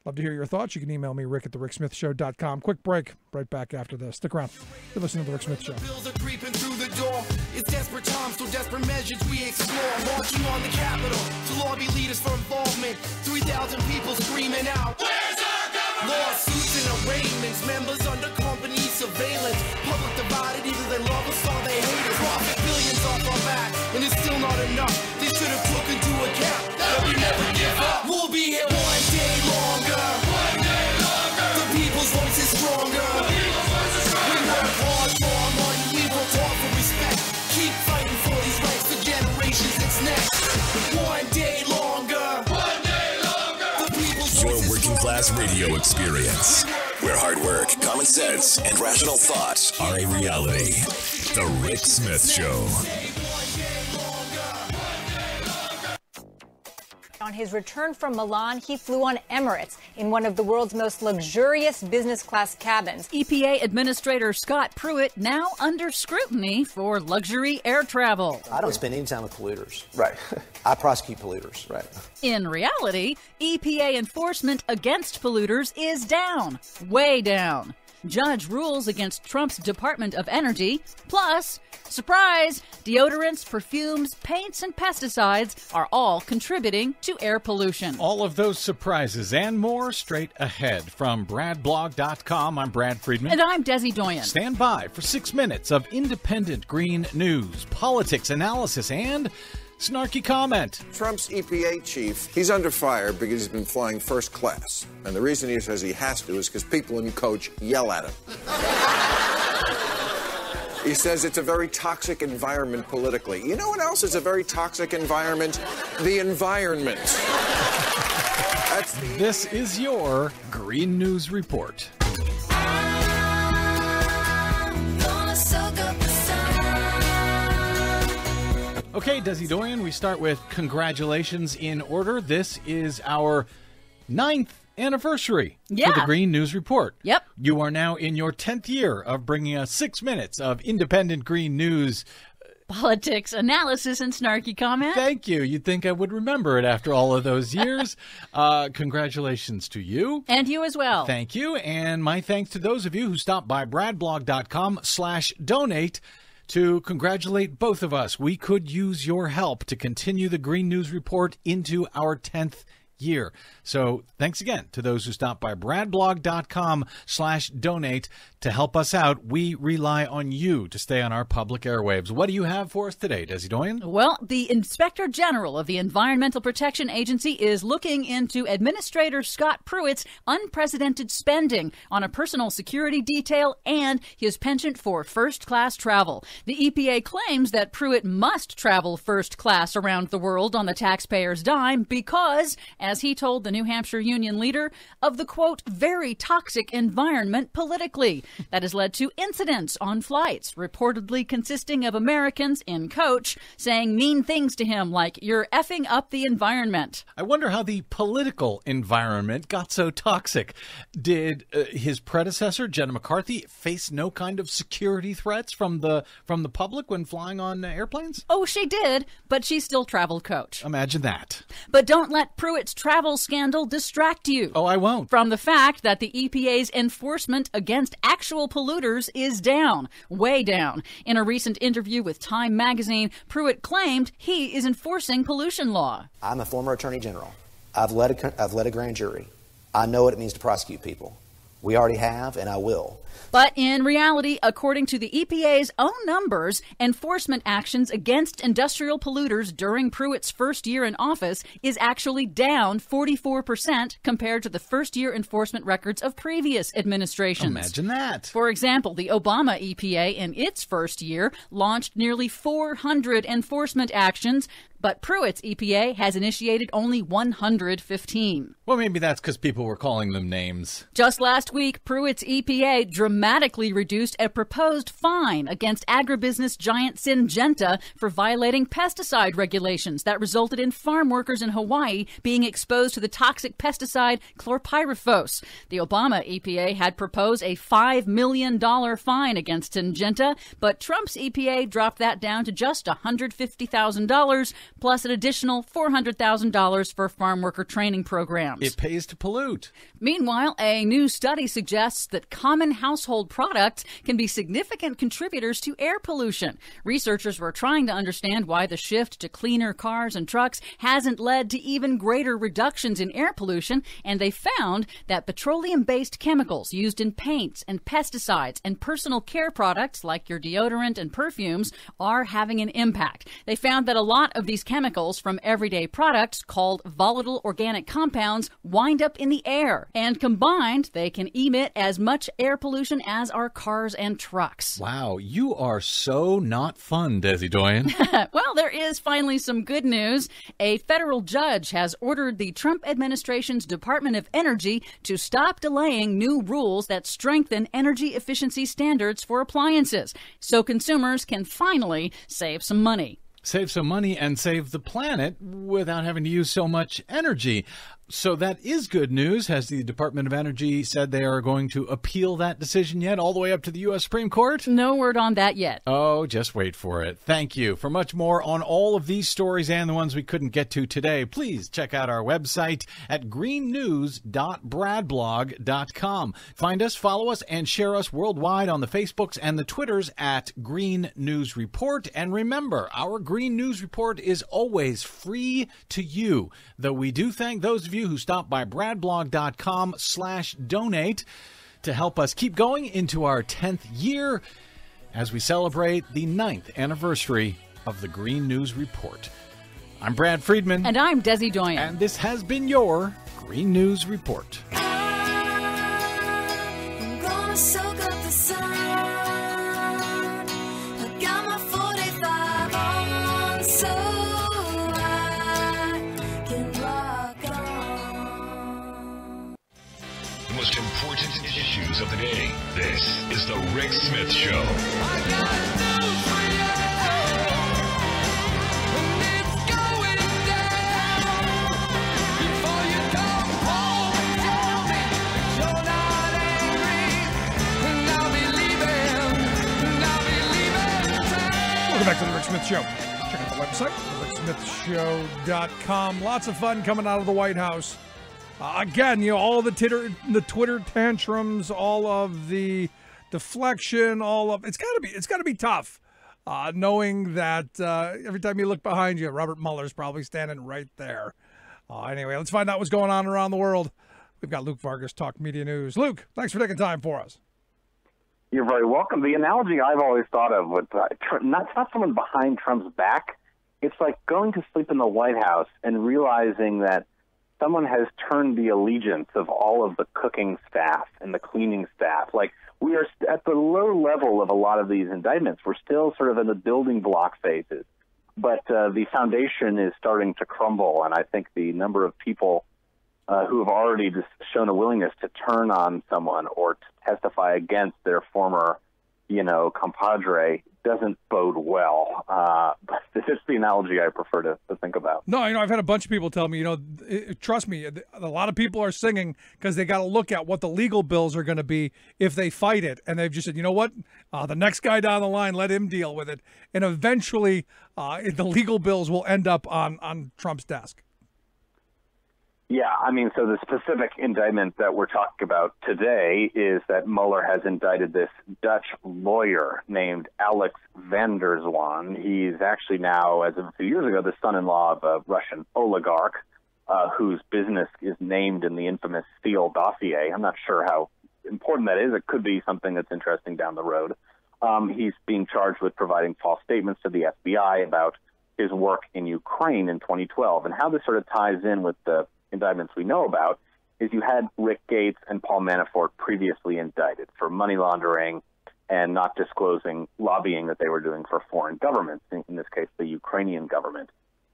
Love to hear your thoughts. You can email me, rick@thericksmithshow.com. Quick break. Right back after this. Stick around. You're listening to The Rick Smith Show. Bills are creeping through the door. It's desperate times, so desperate measures we explore. Marching on the Capitol to lobby leaders for involvement. 3,000 people screaming out, "Where's our government?" Lawsuits and arraignments, members under company surveillance. Public divided, either they love us or they hate us. Profit billions off our back, and it's still not enough. They should have took into account that we never give up. We'll be here one day longer. One day longer. The people's voice is stronger. The people's voice is stronger. We work hard for our money. We work hard for respect. Keep fighting for these rights for generations. It's next. One day longer. One day longer. The people's Your voice is working class stronger. radio experience, where hard work, common sense, and rational thought are a reality. The Rick Smith Show. On his return from Milan, he flew on Emirates in one of the world's most luxurious business class cabins. EPA Administrator Scott Pruitt now under scrutiny for luxury air travel. I don't spend any time with polluters. Right. I prosecute polluters. Right. In reality, EPA enforcement against polluters is down, way down. Judge rules against Trump's Department of Energy. Plus, surprise, deodorants, perfumes, paints, and pesticides are all contributing to air pollution. All of those surprises and more straight ahead. From BradBlog.com, I'm Brad Friedman. And I'm Desi Doyen. Stand by for 6 minutes of independent green news, politics analysis, and snarky comment. Trump's EPA chief, he's under fire because he's been flying first class. And the reason he says he has to is because people in coach yell at him. He says it's a very toxic environment politically. You know what else is a very toxic environment? The environment. This is your Green News Report. Okay, Desi Doyen, we start with congratulations in order. This is our 9th anniversary for the Green News Report. Yep. You are now in your 10th year of bringing us 6 minutes of independent green news. Politics, analysis, and snarky comment. Thank you. You'd think I would remember it after all of those years. Congratulations to you. And you as well. Thank you. And my thanks to those of you who stopped by bradblog.com/donate to congratulate both of us. We could use your help to continue the Green News Report into our 10th year. So thanks again to those who stopped by bradblog.com/donate to help us out. We rely on you to stay on our public airwaves. What do you have for us today, Desi Doyen? Well, the Inspector General of the Environmental Protection Agency is looking into Administrator Scott Pruitt's unprecedented spending on a personal security detail and his penchant for first-class travel. The EPA claims that Pruitt must travel first class around the world on the taxpayer's dime because, as he told the New Hampshire Union leader, of the, quote, very toxic environment politically that has led to incidents on flights, reportedly consisting of Americans in coach saying mean things to him like, "You're effing up the environment." I wonder how the political environment got so toxic. Did his predecessor, Jenna McCarthy, face no kind of security threats from the public when flying on airplanes? Oh, she did, but she still traveled coach. Imagine that. But don't let Pruitt's travel scandal distract you. Oh, I won't. From the fact that the EPA's enforcement against actual polluters is down, way down. In a recent interview with Time magazine, Pruitt claimed he is enforcing pollution law. I'm a former attorney general. I've led a grand jury. I know what it means to prosecute people. We already have, and I will. But in reality, according to the EPA's own numbers, enforcement actions against industrial polluters during Pruitt's first year in office is actually down 44% compared to the first-year enforcement records of previous administrations. Imagine that. For example, the Obama EPA in its first year launched nearly 400 enforcement actions, but Pruitt's EPA has initiated only 115. Well, maybe that's because people were calling them names. Just last week, Pruitt's EPA dramatically reduced a proposed fine against agribusiness giant Syngenta for violating pesticide regulations that resulted in farm workers in Hawaii being exposed to the toxic pesticide chlorpyrifos. The Obama EPA had proposed a $5 million fine against Syngenta, but Trump's EPA dropped that down to just $150,000, plus an additional $400,000 for farm worker training programs. It pays to pollute. Meanwhile, a new study suggests that common household products can be significant contributors to air pollution. Researchers were trying to understand why the shift to cleaner cars and trucks hasn't led to even greater reductions in air pollution, and they found that petroleum-based chemicals used in paints and pesticides and personal care products like your deodorant and perfumes are having an impact. They found that a lot of these chemicals from everyday products called volatile organic compounds wind up in the air, and combined they can emit as much air pollution as our cars and trucks. Wow, you are so not fun, Desi Doyen. Well, there is finally some good news. A federal judge has ordered the Trump administration's Department of Energy to stop delaying new rules that strengthen energy efficiency standards for appliances, so consumers can finally save some money. Save some money and save the planet without having to use so much energy. So that is good news. Has the Department of Energy said they are going to appeal that decision yet, all the way up to the U.S. Supreme Court? No word on that yet. Oh, just wait for it. Thank you. For much more on all of these stories and the ones we couldn't get to today, please check out our website at greennews.bradblog.com. Find us, follow us, and share us worldwide on the Facebooks and the Twitters at Green News Report. And remember, our Green News Report is always free to you, though we do thank those of you who stop by bradblog.com/donate to help us keep going into our 10th year as we celebrate the 9th anniversary of the Green News Report. I'm Brad Friedman. And I'm Desi Doyen. And this has been your Green News Report. I'm gonna soak up the sun. I got my 45 on, so I can rock on. The most important issues of the day. This is the Rick Smith Show. I got news for you. And it's going down. Before you come home and tell me that you're not angry, and I'll be leaving town. Welcome back to the Rick Smith Show. Check out the website, ricksmithshow.com. Lots of fun coming out of the White House. Again, all the Twitter tantrums, all of the deflection, it's got to be tough, knowing that every time you look behind you, Robert Mueller's probably standing right there. Anyway, let's find out what's going on around the world. We've got Luke Vargas, Talk Media News. Luke, thanks for taking time for us. You're very welcome. The analogy I've always thought of with not someone behind Trump's back. It's like going to sleep in the White House and realizing that someone has turned the allegiance of all of the cooking staff and the cleaning staff. Like, we are at the low level of a lot of these indictments. We're still sort of in the building block phases. But the foundation is starting to crumble, and I think the number of people who have already just shown a willingness to turn on someone or to testify against their former, compadre doesn't bode well. But this is the analogy I prefer to think about. No, I've had a bunch of people tell me, trust me, a lot of people are singing because they got to look at what the legal bills are going to be if they fight it. And they've just said, you know what, the next guy down the line, let him deal with it. And eventually the legal bills will end up on Trump's desk. Yeah, so the specific indictment that we're talking about today is that Mueller has indicted this Dutch lawyer named Alex van der Zwaan. He's actually now, as of a few years ago, the son-in-law of a Russian oligarch whose business is named in the infamous Steele dossier. I'm not sure how important that is. It could be something that's interesting down the road. He's being charged with providing false statements to the FBI about his work in Ukraine in 2012. And how this sort of ties in with the indictments we know about is you had Rick Gates and Paul Manafort previously indicted for money laundering and not disclosing lobbying that they were doing for foreign governments, in this case, the Ukrainian government.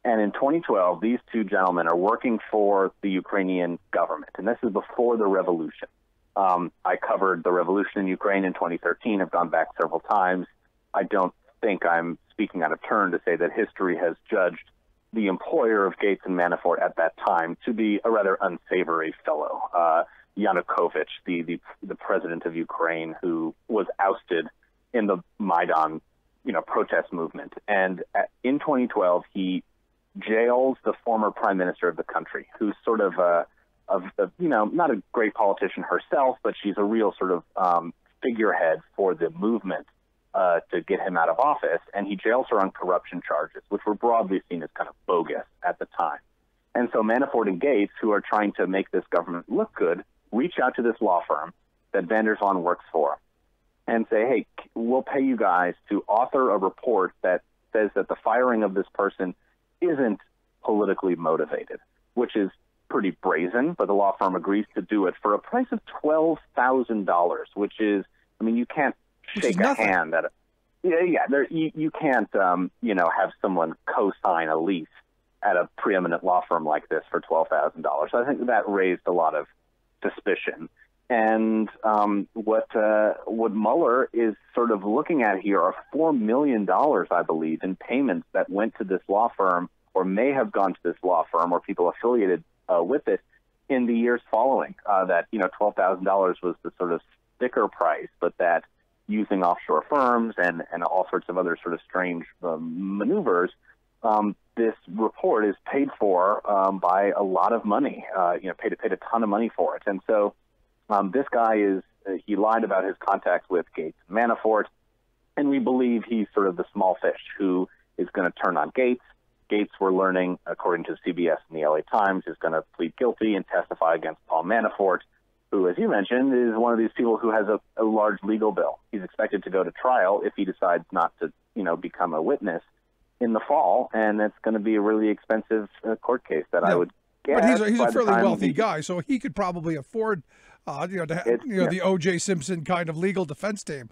And in 2012, these two gentlemen are working for the Ukrainian government, and this is before the revolution. I covered the revolution in Ukraine in 2013. I've gone back several times. I don't think I'm speaking out of turn to say that history has judged the employer of Gates and Manafort at that time to be a rather unsavory fellow, Yanukovych, the president of Ukraine, who was ousted in the Maidan, protest movement. And in 2012, he jails the former prime minister of the country, who's sort of not a great politician herself, but she's a real sort of figurehead for the movement to get him out of office. And he jails her on corruption charges, which were broadly seen as kind of bogus at the time. And so Manafort and Gates, who are trying to make this government look good, reach out to this law firm that van der Zwaan works for and say, hey, we'll pay you guys to author a report that says that the firing of this person isn't politically motivated, which is pretty brazen, but the law firm agrees to do it for a price of $12,000, which is, you can't shake a hand at it. You can't, have someone co-sign a lease at a preeminent law firm like this for $12,000. So I think that raised a lot of suspicion. And what Mueller is sort of looking at here are $4 million, I believe, in payments that went to this law firm or may have gone to this law firm or people affiliated with it in the years following. That $12,000 was the sort of sticker price, but that using offshore firms and all sorts of other sort of strange maneuvers, this report is paid for by a lot of money. Paid a ton of money for it, and so. This guy he lied about his contacts with Gates and Manafort, and we believe he's sort of the small fish who is going to turn on Gates. Gates, we're learning, according to CBS and the LA Times, is going to plead guilty and testify against Paul Manafort, who, as you mentioned, is one of these people who has a large legal bill. He's expected to go to trial if he decides not to, become a witness in the fall, and it's going to be a really expensive court case that I would guess. But he's a fairly wealthy guy, so he could probably afford the O.J. Simpson kind of legal defense team.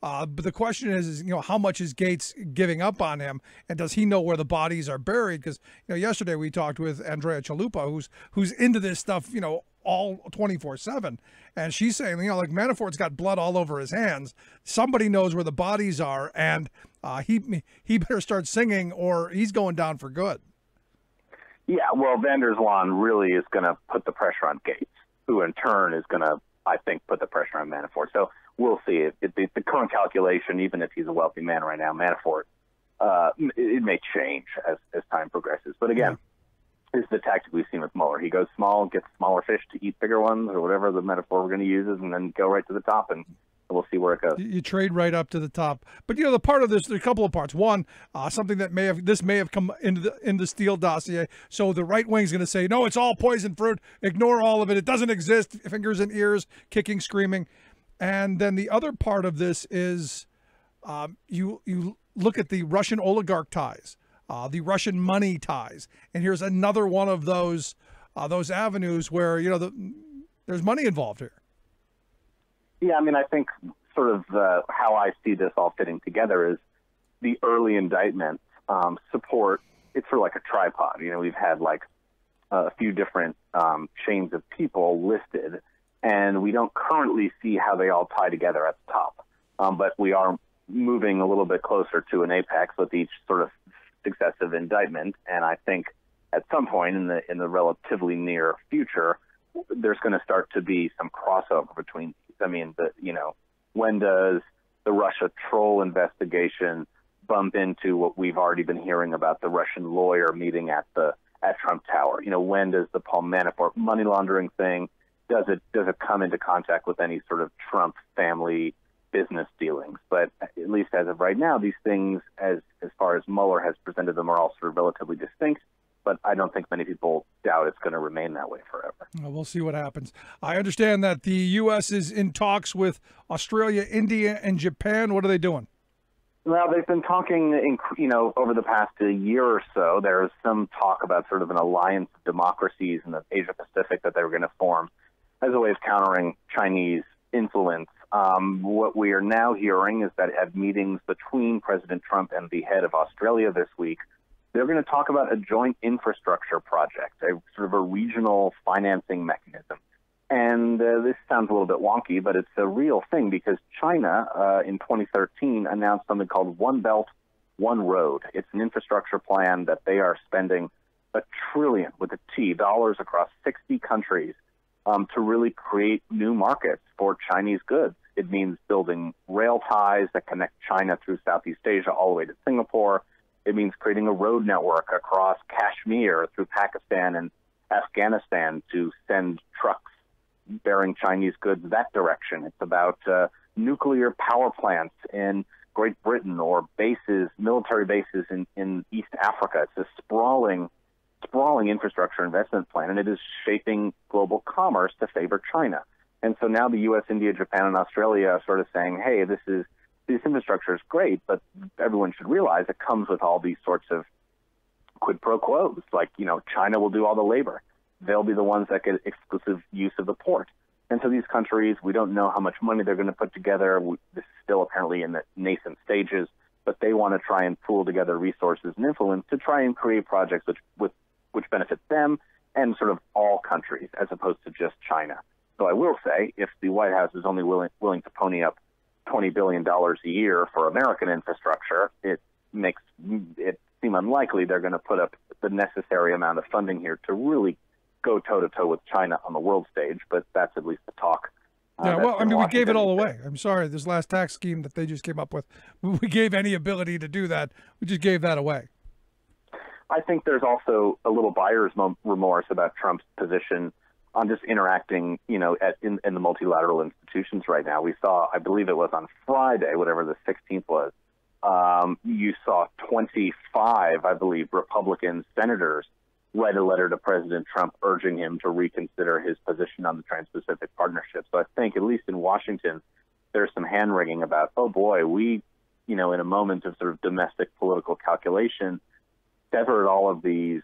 But the question is, how much is Gates giving up on him, and does he know where the bodies are buried? Because yesterday we talked with Andrea Chalupa, who's into this stuff, all 24/7, and she's saying, like Manafort's got blood all over his hands. Somebody knows where the bodies are, and he better start singing, or he's going down for good. Yeah, well, van der Zwaan really is going to put the pressure on Gates, who in turn is going to, I think, put the pressure on Manafort. So we'll see. The current calculation, even if he's a wealthy man right now, Manafort, it may change as time progresses. But again, this is the tactic we've seen with Mueller. He goes small, gets smaller fish to eat bigger ones, or whatever the metaphor we're going to use is, and then go right to the top, and we'll see where it goes. You trade right up to the top. But the part of this, there are a couple of parts. One, something that may have come into the Steele dossier. So the right wing is going to say, no, it's all poison fruit. Ignore all of it. It doesn't exist. Fingers in ears, kicking, screaming. And then the other part of this is you look at the Russian oligarch ties, the Russian money ties, and here's another one of those avenues where there's money involved here. Yeah, I think sort of how I see this all fitting together is the early indictments support. It's sort of like a tripod. We've had like a few different chains of people listed, and we don't currently see how they all tie together at the top. But we are moving a little bit closer to an apex with each sort of successive indictment, and I think at some point in the relatively near future, there's going to start to be some crossover between. When does the Russia troll investigation bump into what we've already been hearing about the Russian lawyer meeting at Trump Tower? When does the Paul Manafort money laundering thing, does it come into contact with any sort of Trump family business dealings? But at least as of right now, these things, as far as Mueller has presented them, are all sort of relatively distinct. but I don't think many people doubt it's going to remain that way forever. Well, we'll see what happens. I understand that the U.S. is in talks with Australia, India, and Japan. What are they doing? Well, they've been talking, over the past year or so. There's some talk about sort of an alliance of democracies in the Asia Pacific that they were going to form as a way of countering Chinese influence. What we are now hearing is that at meetings between President Trump and the head of Australia this week, they're going to talk about a joint infrastructure project, a sort of a regional financing mechanism. And this sounds a little bit wonky, but it's a real thing because China in 2013 announced something called One Belt, One Road. It's an infrastructure plan that they are spending $1 trillion with a T dollars across 60 countries to really create new markets for Chinese goods. It means building rail ties that connect China through Southeast Asia all the way to Singapore. It means creating a road network across Kashmir through Pakistan and Afghanistan to send trucks bearing Chinese goods that direction. It's about nuclear power plants in Great Britain or bases, military bases in East Africa. It's a sprawling infrastructure investment plan, and it is shaping global commerce to favor China. And so now the U.S., India, Japan, and Australia are sort of saying, hey, this infrastructure is great, but everyone should realize it comes with all these sorts of quid pro quos. Like, China will do all the labor. They'll be the ones that get exclusive use of the port. And so these countries, we don't know how much money they're going to put together. This is still apparently in the nascent stages, but they want to try and pool together resources and influence to try and create projects which benefit them and sort of all countries as opposed to just China. So I will say, if the White House is only willing to pony up $20 billion a year for American infrastructure, it makes it seem unlikely they're going to put up the necessary amount of funding here to really go toe-to-toe with China on the world stage, but that's at least the talk. Yeah, well, I mean, we gave it all away. I'm sorry, this last tax scheme that they just came up with, we gave any ability to do that. We just gave that away. I think there's also a little buyer's remorse about Trump's position on just interacting, in the multilateral institutions right now. We saw, I believe it was on Friday, whatever the 16th was, you saw 25, I believe, Republican senators write a letter to President Trump urging him to reconsider his position on the Trans-Pacific Partnership. So I think, at least in Washington, there's some hand-wringing about, oh boy, we, in a moment of sort of domestic political calculation, severed all of these,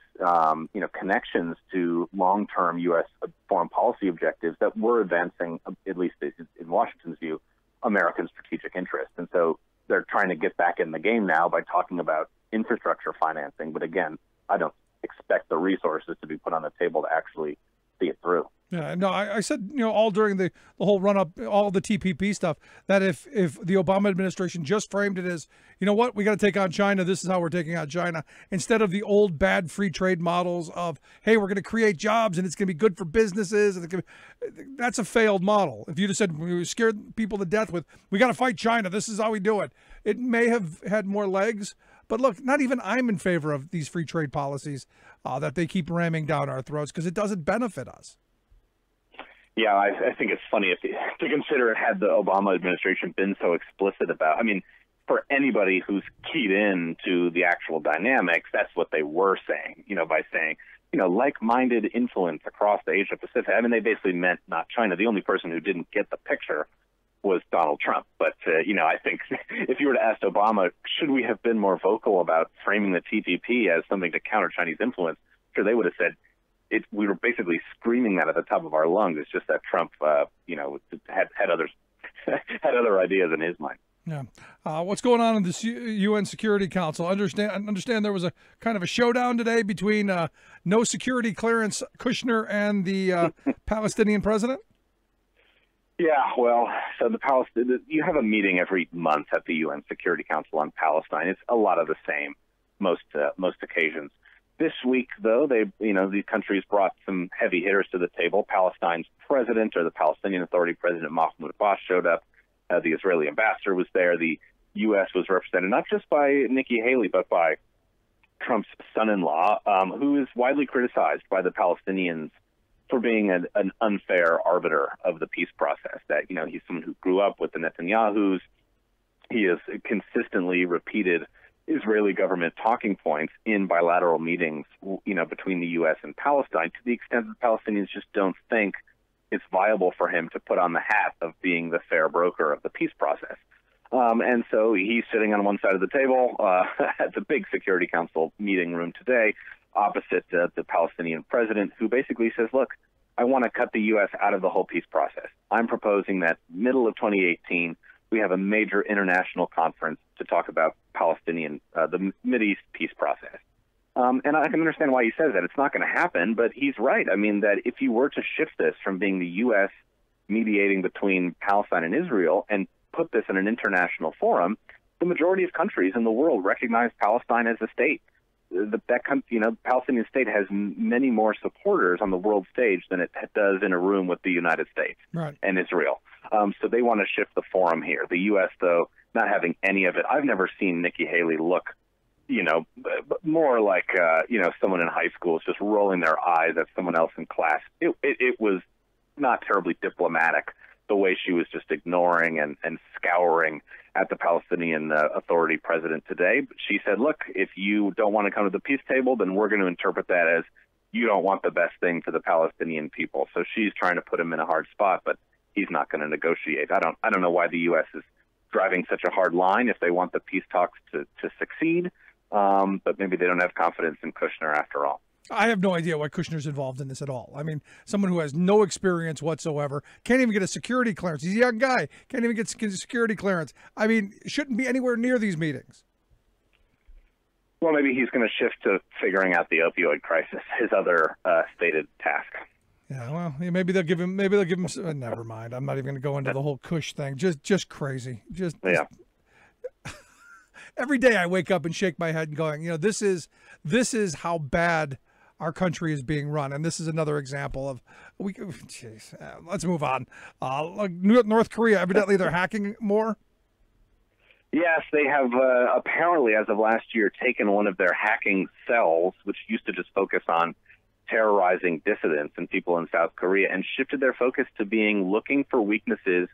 connections to long-term U.S. foreign policy objectives that were advancing, at least in Washington's view, American strategic interests. And so they're trying to get back in the game now by talking about infrastructure financing. But again, I don't expect the resources to be put on the table to actually see it through. Yeah, no, I said, all during the whole run-up, all the TPP stuff, that if the Obama administration just framed it as, you know what, we got to take on China, this is how we're taking on China, instead of the old bad free trade models of, hey, we're going to create jobs and it's going to be good for businesses, and that's a failed model. If you just said we scared people to death with, we got to fight China, this is how we do it, it may have had more legs. But look, not even I'm in favor of these free trade policies that they keep ramming down our throats because it doesn't benefit us. Yeah, I think it's funny to consider it had the Obama administration been so explicit about. I mean, for anybody who's keyed in to the actual dynamics, that's what they were saying, by saying, like-minded influence across the Asia Pacific. I mean, they basically meant not China. The only person who didn't get the picture was Donald Trump. But, I think if you were to ask Obama, should we have been more vocal about framing the TPP as something to counter Chinese influence? Sure, they would have said, we were basically screaming that at the top of our lungs. It's just that Trump, had other ideas in his mind. Yeah. What's going on in this UN Security Council? Understand there was a kind of a showdown today between no security clearance Kushner and the Palestinian president? Yeah, well, so you have a meeting every month at the UN Security Council on Palestine. It's a lot of the same, most occasions. This week, though, these countries brought some heavy hitters to the table. Palestine's president, or the Palestinian Authority president, Mahmoud Abbas, showed up. The Israeli ambassador was there. The U.S. was represented not just by Nikki Haley, but by Trump's son-in-law, who is widely criticized by the Palestinians for being an unfair arbiter of the peace process. That, he's someone who grew up with the Netanyahus. He has consistently repeated Israeli government talking points in bilateral meetings, between the U.S. and Palestine, to the extent that Palestinians just don't think it's viable for him to put on the hat of being the fair broker of the peace process. And so he's sitting on one side of the table at the big Security Council meeting room today, opposite the Palestinian president, who basically says, look, I want to cut the U.S. out of the whole peace process. I'm proposing that middle of 2018, we have a major international conference to talk about the Mideast peace process. And I can understand why he says that. It's not going to happen, but he's right. I mean, that if you were to shift this from being the U.S. mediating between Palestine and Israel and put this in an international forum, the majority of countries in the world recognize Palestine as a state. Palestinian state has many more supporters on the world stage than it does in a room with the United States and Israel. So they want to shift the forum here. The U.S., though, not having any of it. I've never seen Nikki Haley look, more like, someone in high school is just rolling their eyes at someone else in class. It was not terribly diplomatic, the way she was just ignoring and scouring at the Palestinian Authority president today. But she said, look, if you don't want to come to the peace table, then we're going to interpret that as you don't want the best thing for the Palestinian people. So she's trying to put him in a hard spot, but he's not going to negotiate. I don't know why the U.S. is driving such a hard line if they want the peace talks to succeed, but maybe they don't have confidence in Kushner after all. I have no idea why Kushner's involved in this at all. I mean, someone who has no experience whatsoever, can't even get a security clearance. He's a young guy, can't even get security clearance. I mean, shouldn't be anywhere near these meetings. Well, maybe he's going to shift to figuring out the opioid crisis, his other stated task. Yeah, well, maybe they'll give him. Never mind. I'm not even going to go into the whole Kush thing. Just crazy. Every day I wake up and shake my head and going, this is how bad our country is being run, and this is another example of let's move on. North Korea, evidently they're hacking more. Yes, they have apparently, as of last year, taken one of their hacking cells, which used to just focus on terrorizing dissidents and people in South Korea, and shifted their focus to looking for weaknesses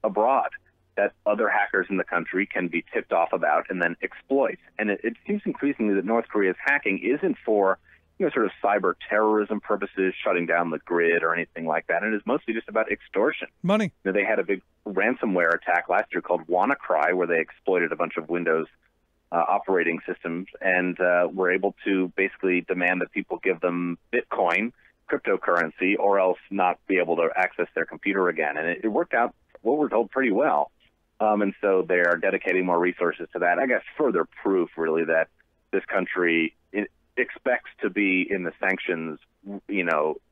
abroad that other hackers in the country can be tipped off about and then exploit. And it seems increasingly that North Korea's hacking isn't for sort of cyber terrorism purposes, shutting down the grid or anything like that. And it is mostly just about extortion. Money. They had a big ransomware attack last year called WannaCry, where they exploited a bunch of Windows operating systems and were able to basically demand that people give them Bitcoin, cryptocurrency, or else not be able to access their computer again. And it worked out, what we're told, pretty well. And so they are dedicating more resources to that. I guess further proof, really, that this country expects to be in the sanctions,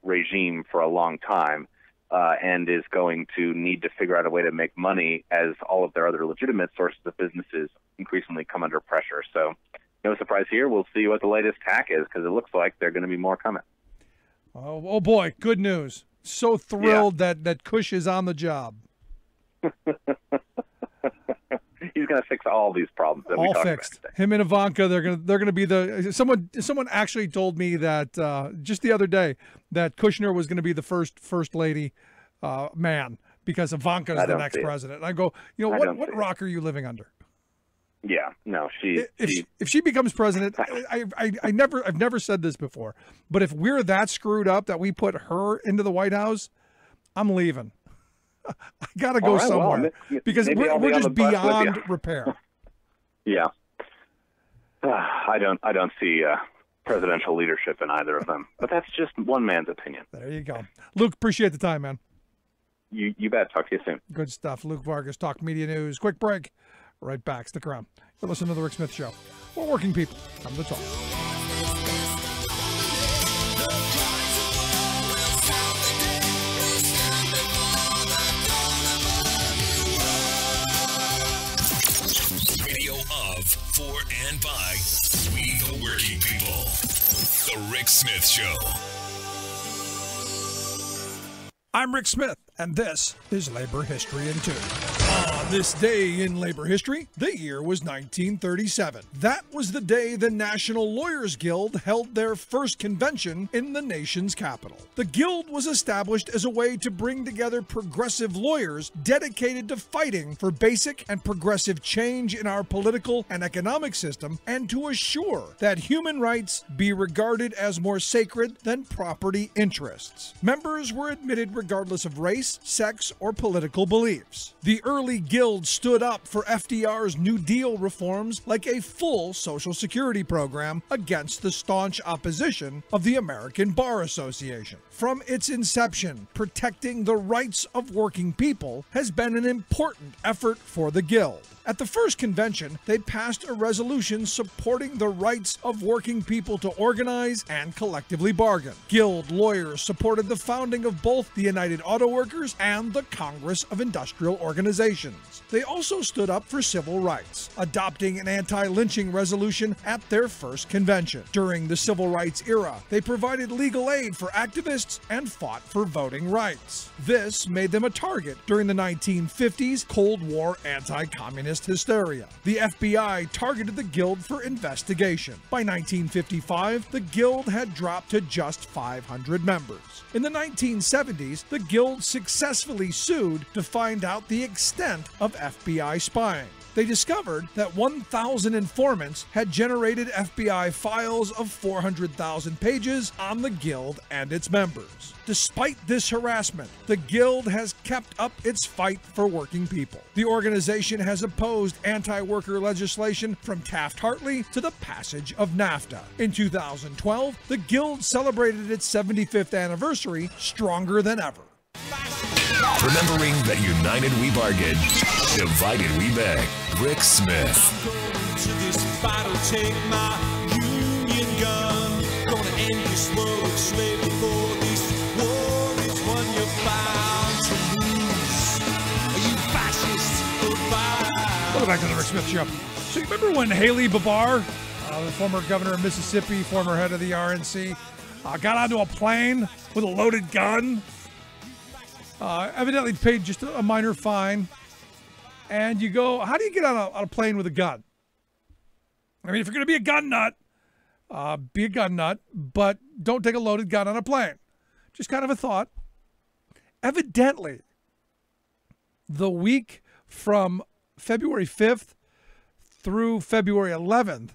regime for a long time, and is going to need to figure out a way to make money as all of their other legitimate sources of businesses increasingly come under pressure. So no surprise here. We'll see what the latest hack is, because it looks like there are going to be more coming. Oh boy, good news. So thrilled that Kush is on the job. He's going to fix all these problems that we talked about today. Him and Ivanka, they're going to be the someone actually told me that just the other day that Kushner was going to be the first lady man, because Ivanka is the next president. And I go, what rock are you living under? Yeah, no, if she becomes president, I've never said this before, but if we're that screwed up that we put her into the White House, I'm leaving. I gotta go somewhere, because we're just beyond repair. Yeah, I don't see presidential leadership in either of them, but that's just one man's opinion. There you go, Luke. Appreciate the time, man. You bet. Talk to you soon. Good stuff. Luke Vargas, Talk Media News. Quick break. Right back. Stick around. You're listening to the Rick Smith Show. We're working people. Come to talk. For and by we the working people. The Rick Smith Show. I'm Rick Smith. and this is Labor History in 2. On this day in labor history, the year was 1937. That was the day the National Lawyers Guild held their first convention in the nation's capital. The Guild was established as a way to bring together progressive lawyers dedicated to fighting for basic and progressive change in our political and economic system, and to assure that human rights be regarded as more sacred than property interests. Members were admitted regardless of race, sex, or political beliefs. The early Guild stood up for FDR's New Deal reforms like a full Social Security program against the staunch opposition of the American Bar Association. From its inception, protecting the rights of working people has been an important effort for the Guild. At the first convention, they passed a resolution supporting the rights of working people to organize and collectively bargain. Guild lawyers supported the founding of both the United Auto Workers and the Congress of Industrial Organizations. They also stood up for civil rights, adopting an anti-lynching resolution at their first convention. During the Civil Rights era, they provided legal aid for activists and fought for voting rights. This made them a target during the 1950s Cold War anti-communist hysteria. The FBI targeted the Guild for investigation. By 1955, the Guild had dropped to just 500 members. In the 1970s, the Guild successfully sued to find out the extent of FBI spying. They discovered that 1,000 informants had generated FBI files of 400,000 pages on the Guild and its members. Despite this harassment, the Guild has kept up its fight for working people. The organization has opposed anti-worker legislation from Taft-Hartley to the passage of NAFTA. In 2012, the Guild celebrated its 75th anniversary stronger than ever. Remembering that united we bargain, divided we beg. Rick Smith. To this battle, take my union gun. Gonna end this world of slavery, for this war is one you're bound to lose. Are you fascists? Goodbye. Welcome back to the Rick Smith Show. So you remember when Haley Babar, the former governor of Mississippi, former head of the RNC, got onto a plane with a loaded gun? Evidently paid just a minor fine. And you go, how do you get on a plane with a gun? I mean, if you're going to be a gun nut, be a gun nut, but don't take a loaded gun on a plane. Just kind of a thought. Evidently, the week from February 5th through February 11th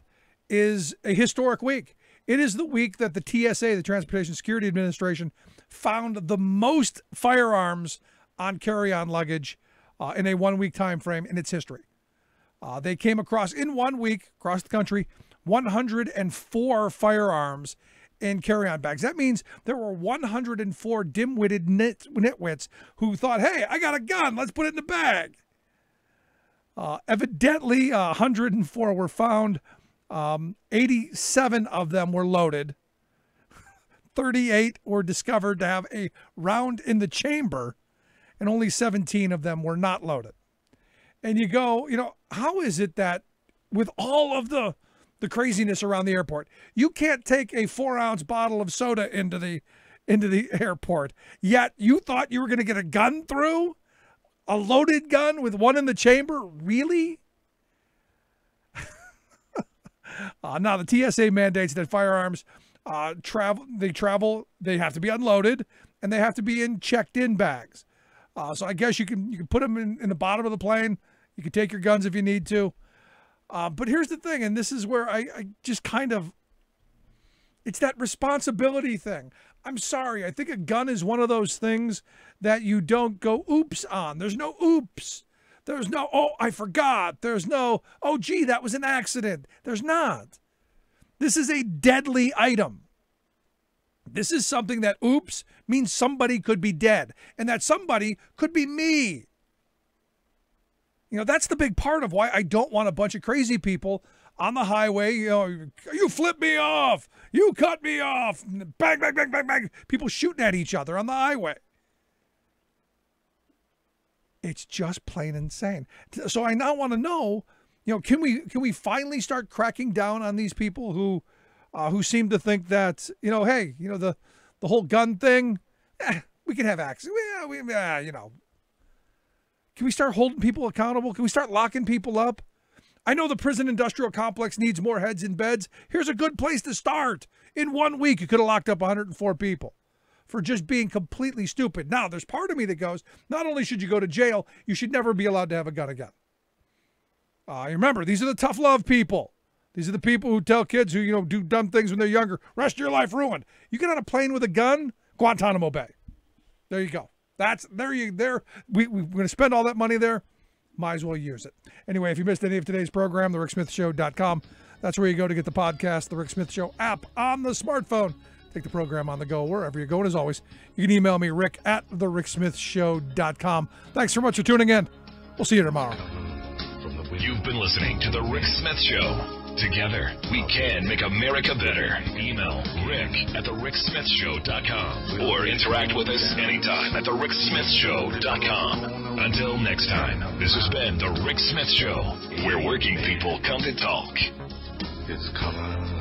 is a historic week. It is the week that the TSA, the Transportation Security Administration, found the most firearms on carry-on luggage in a one-week time frame in its history. They came across, in 1 week, across the country, 104 firearms in carry-on bags. That means there were 104 dim-witted nitwits who thought, hey, I got a gun, let's put it in the bag. Evidently, 104 were found. 87 of them were loaded. 38 were discovered to have a round in the chamber, and only 17 of them were not loaded. And you go, how is it that with all of the craziness around the airport, you can't take a 4-ounce bottle of soda into the airport, yet you thought you were going to get a gun through? A loaded gun with one in the chamber? Really? Now, the TSA mandates that firearms they have to be unloaded, and they have to be in checked-in bags. So I guess you can put them in the bottom of the plane. You can take your guns if you need to. But here's the thing, and this is where I just kind of, it's that responsibility thing. I'm sorry. I think a gun is one of those things that you don't go oops on. There's no oops. There's no, oh, I forgot. There's no, oh, gee, that was an accident. There's not. This is a deadly item. This is something that, oops, means somebody could be dead. And that somebody could be me. That's the big part of why I don't want a bunch of crazy people on the highway. You flip me off. You cut me off. Bang, bang, bang, bang, bang. People shooting at each other on the highway. It's just plain insane. So I now want to know, can we finally start cracking down on these people who seem to think that, hey, the whole gun thing, we can have accidents. Can we start holding people accountable? Can we start locking people up? I know the prison industrial complex needs more heads in beds. Here's a good place to start. In 1 week, you could have locked up 104 people for just being completely stupid. Now, there's part of me that goes, not only should you go to jail, you should never be allowed to have a gun again. Remember, these are the tough love people. These are the people who tell kids who, do dumb things when they're younger, rest of your life ruined. You get on a plane with a gun, Guantanamo Bay. There you go. We're going to spend all that money there. Might as well use it. Anyway, if you missed any of today's program, thericksmithshow.com. That's where you go to get the podcast, the Rick Smith Show app on the smartphone. Take the program on the go wherever you're going. As always, you can email me, rick@thericksmithshow.com. Thanks so much for tuning in. We'll see you tomorrow. You've been listening to The Rick Smith Show. Together, we can make America better. Email rick@thericksmithshow.com or interact with us anytime at thericksmithshow.com. Until next time, this has been The Rick Smith Show, where working people come to talk. It's color.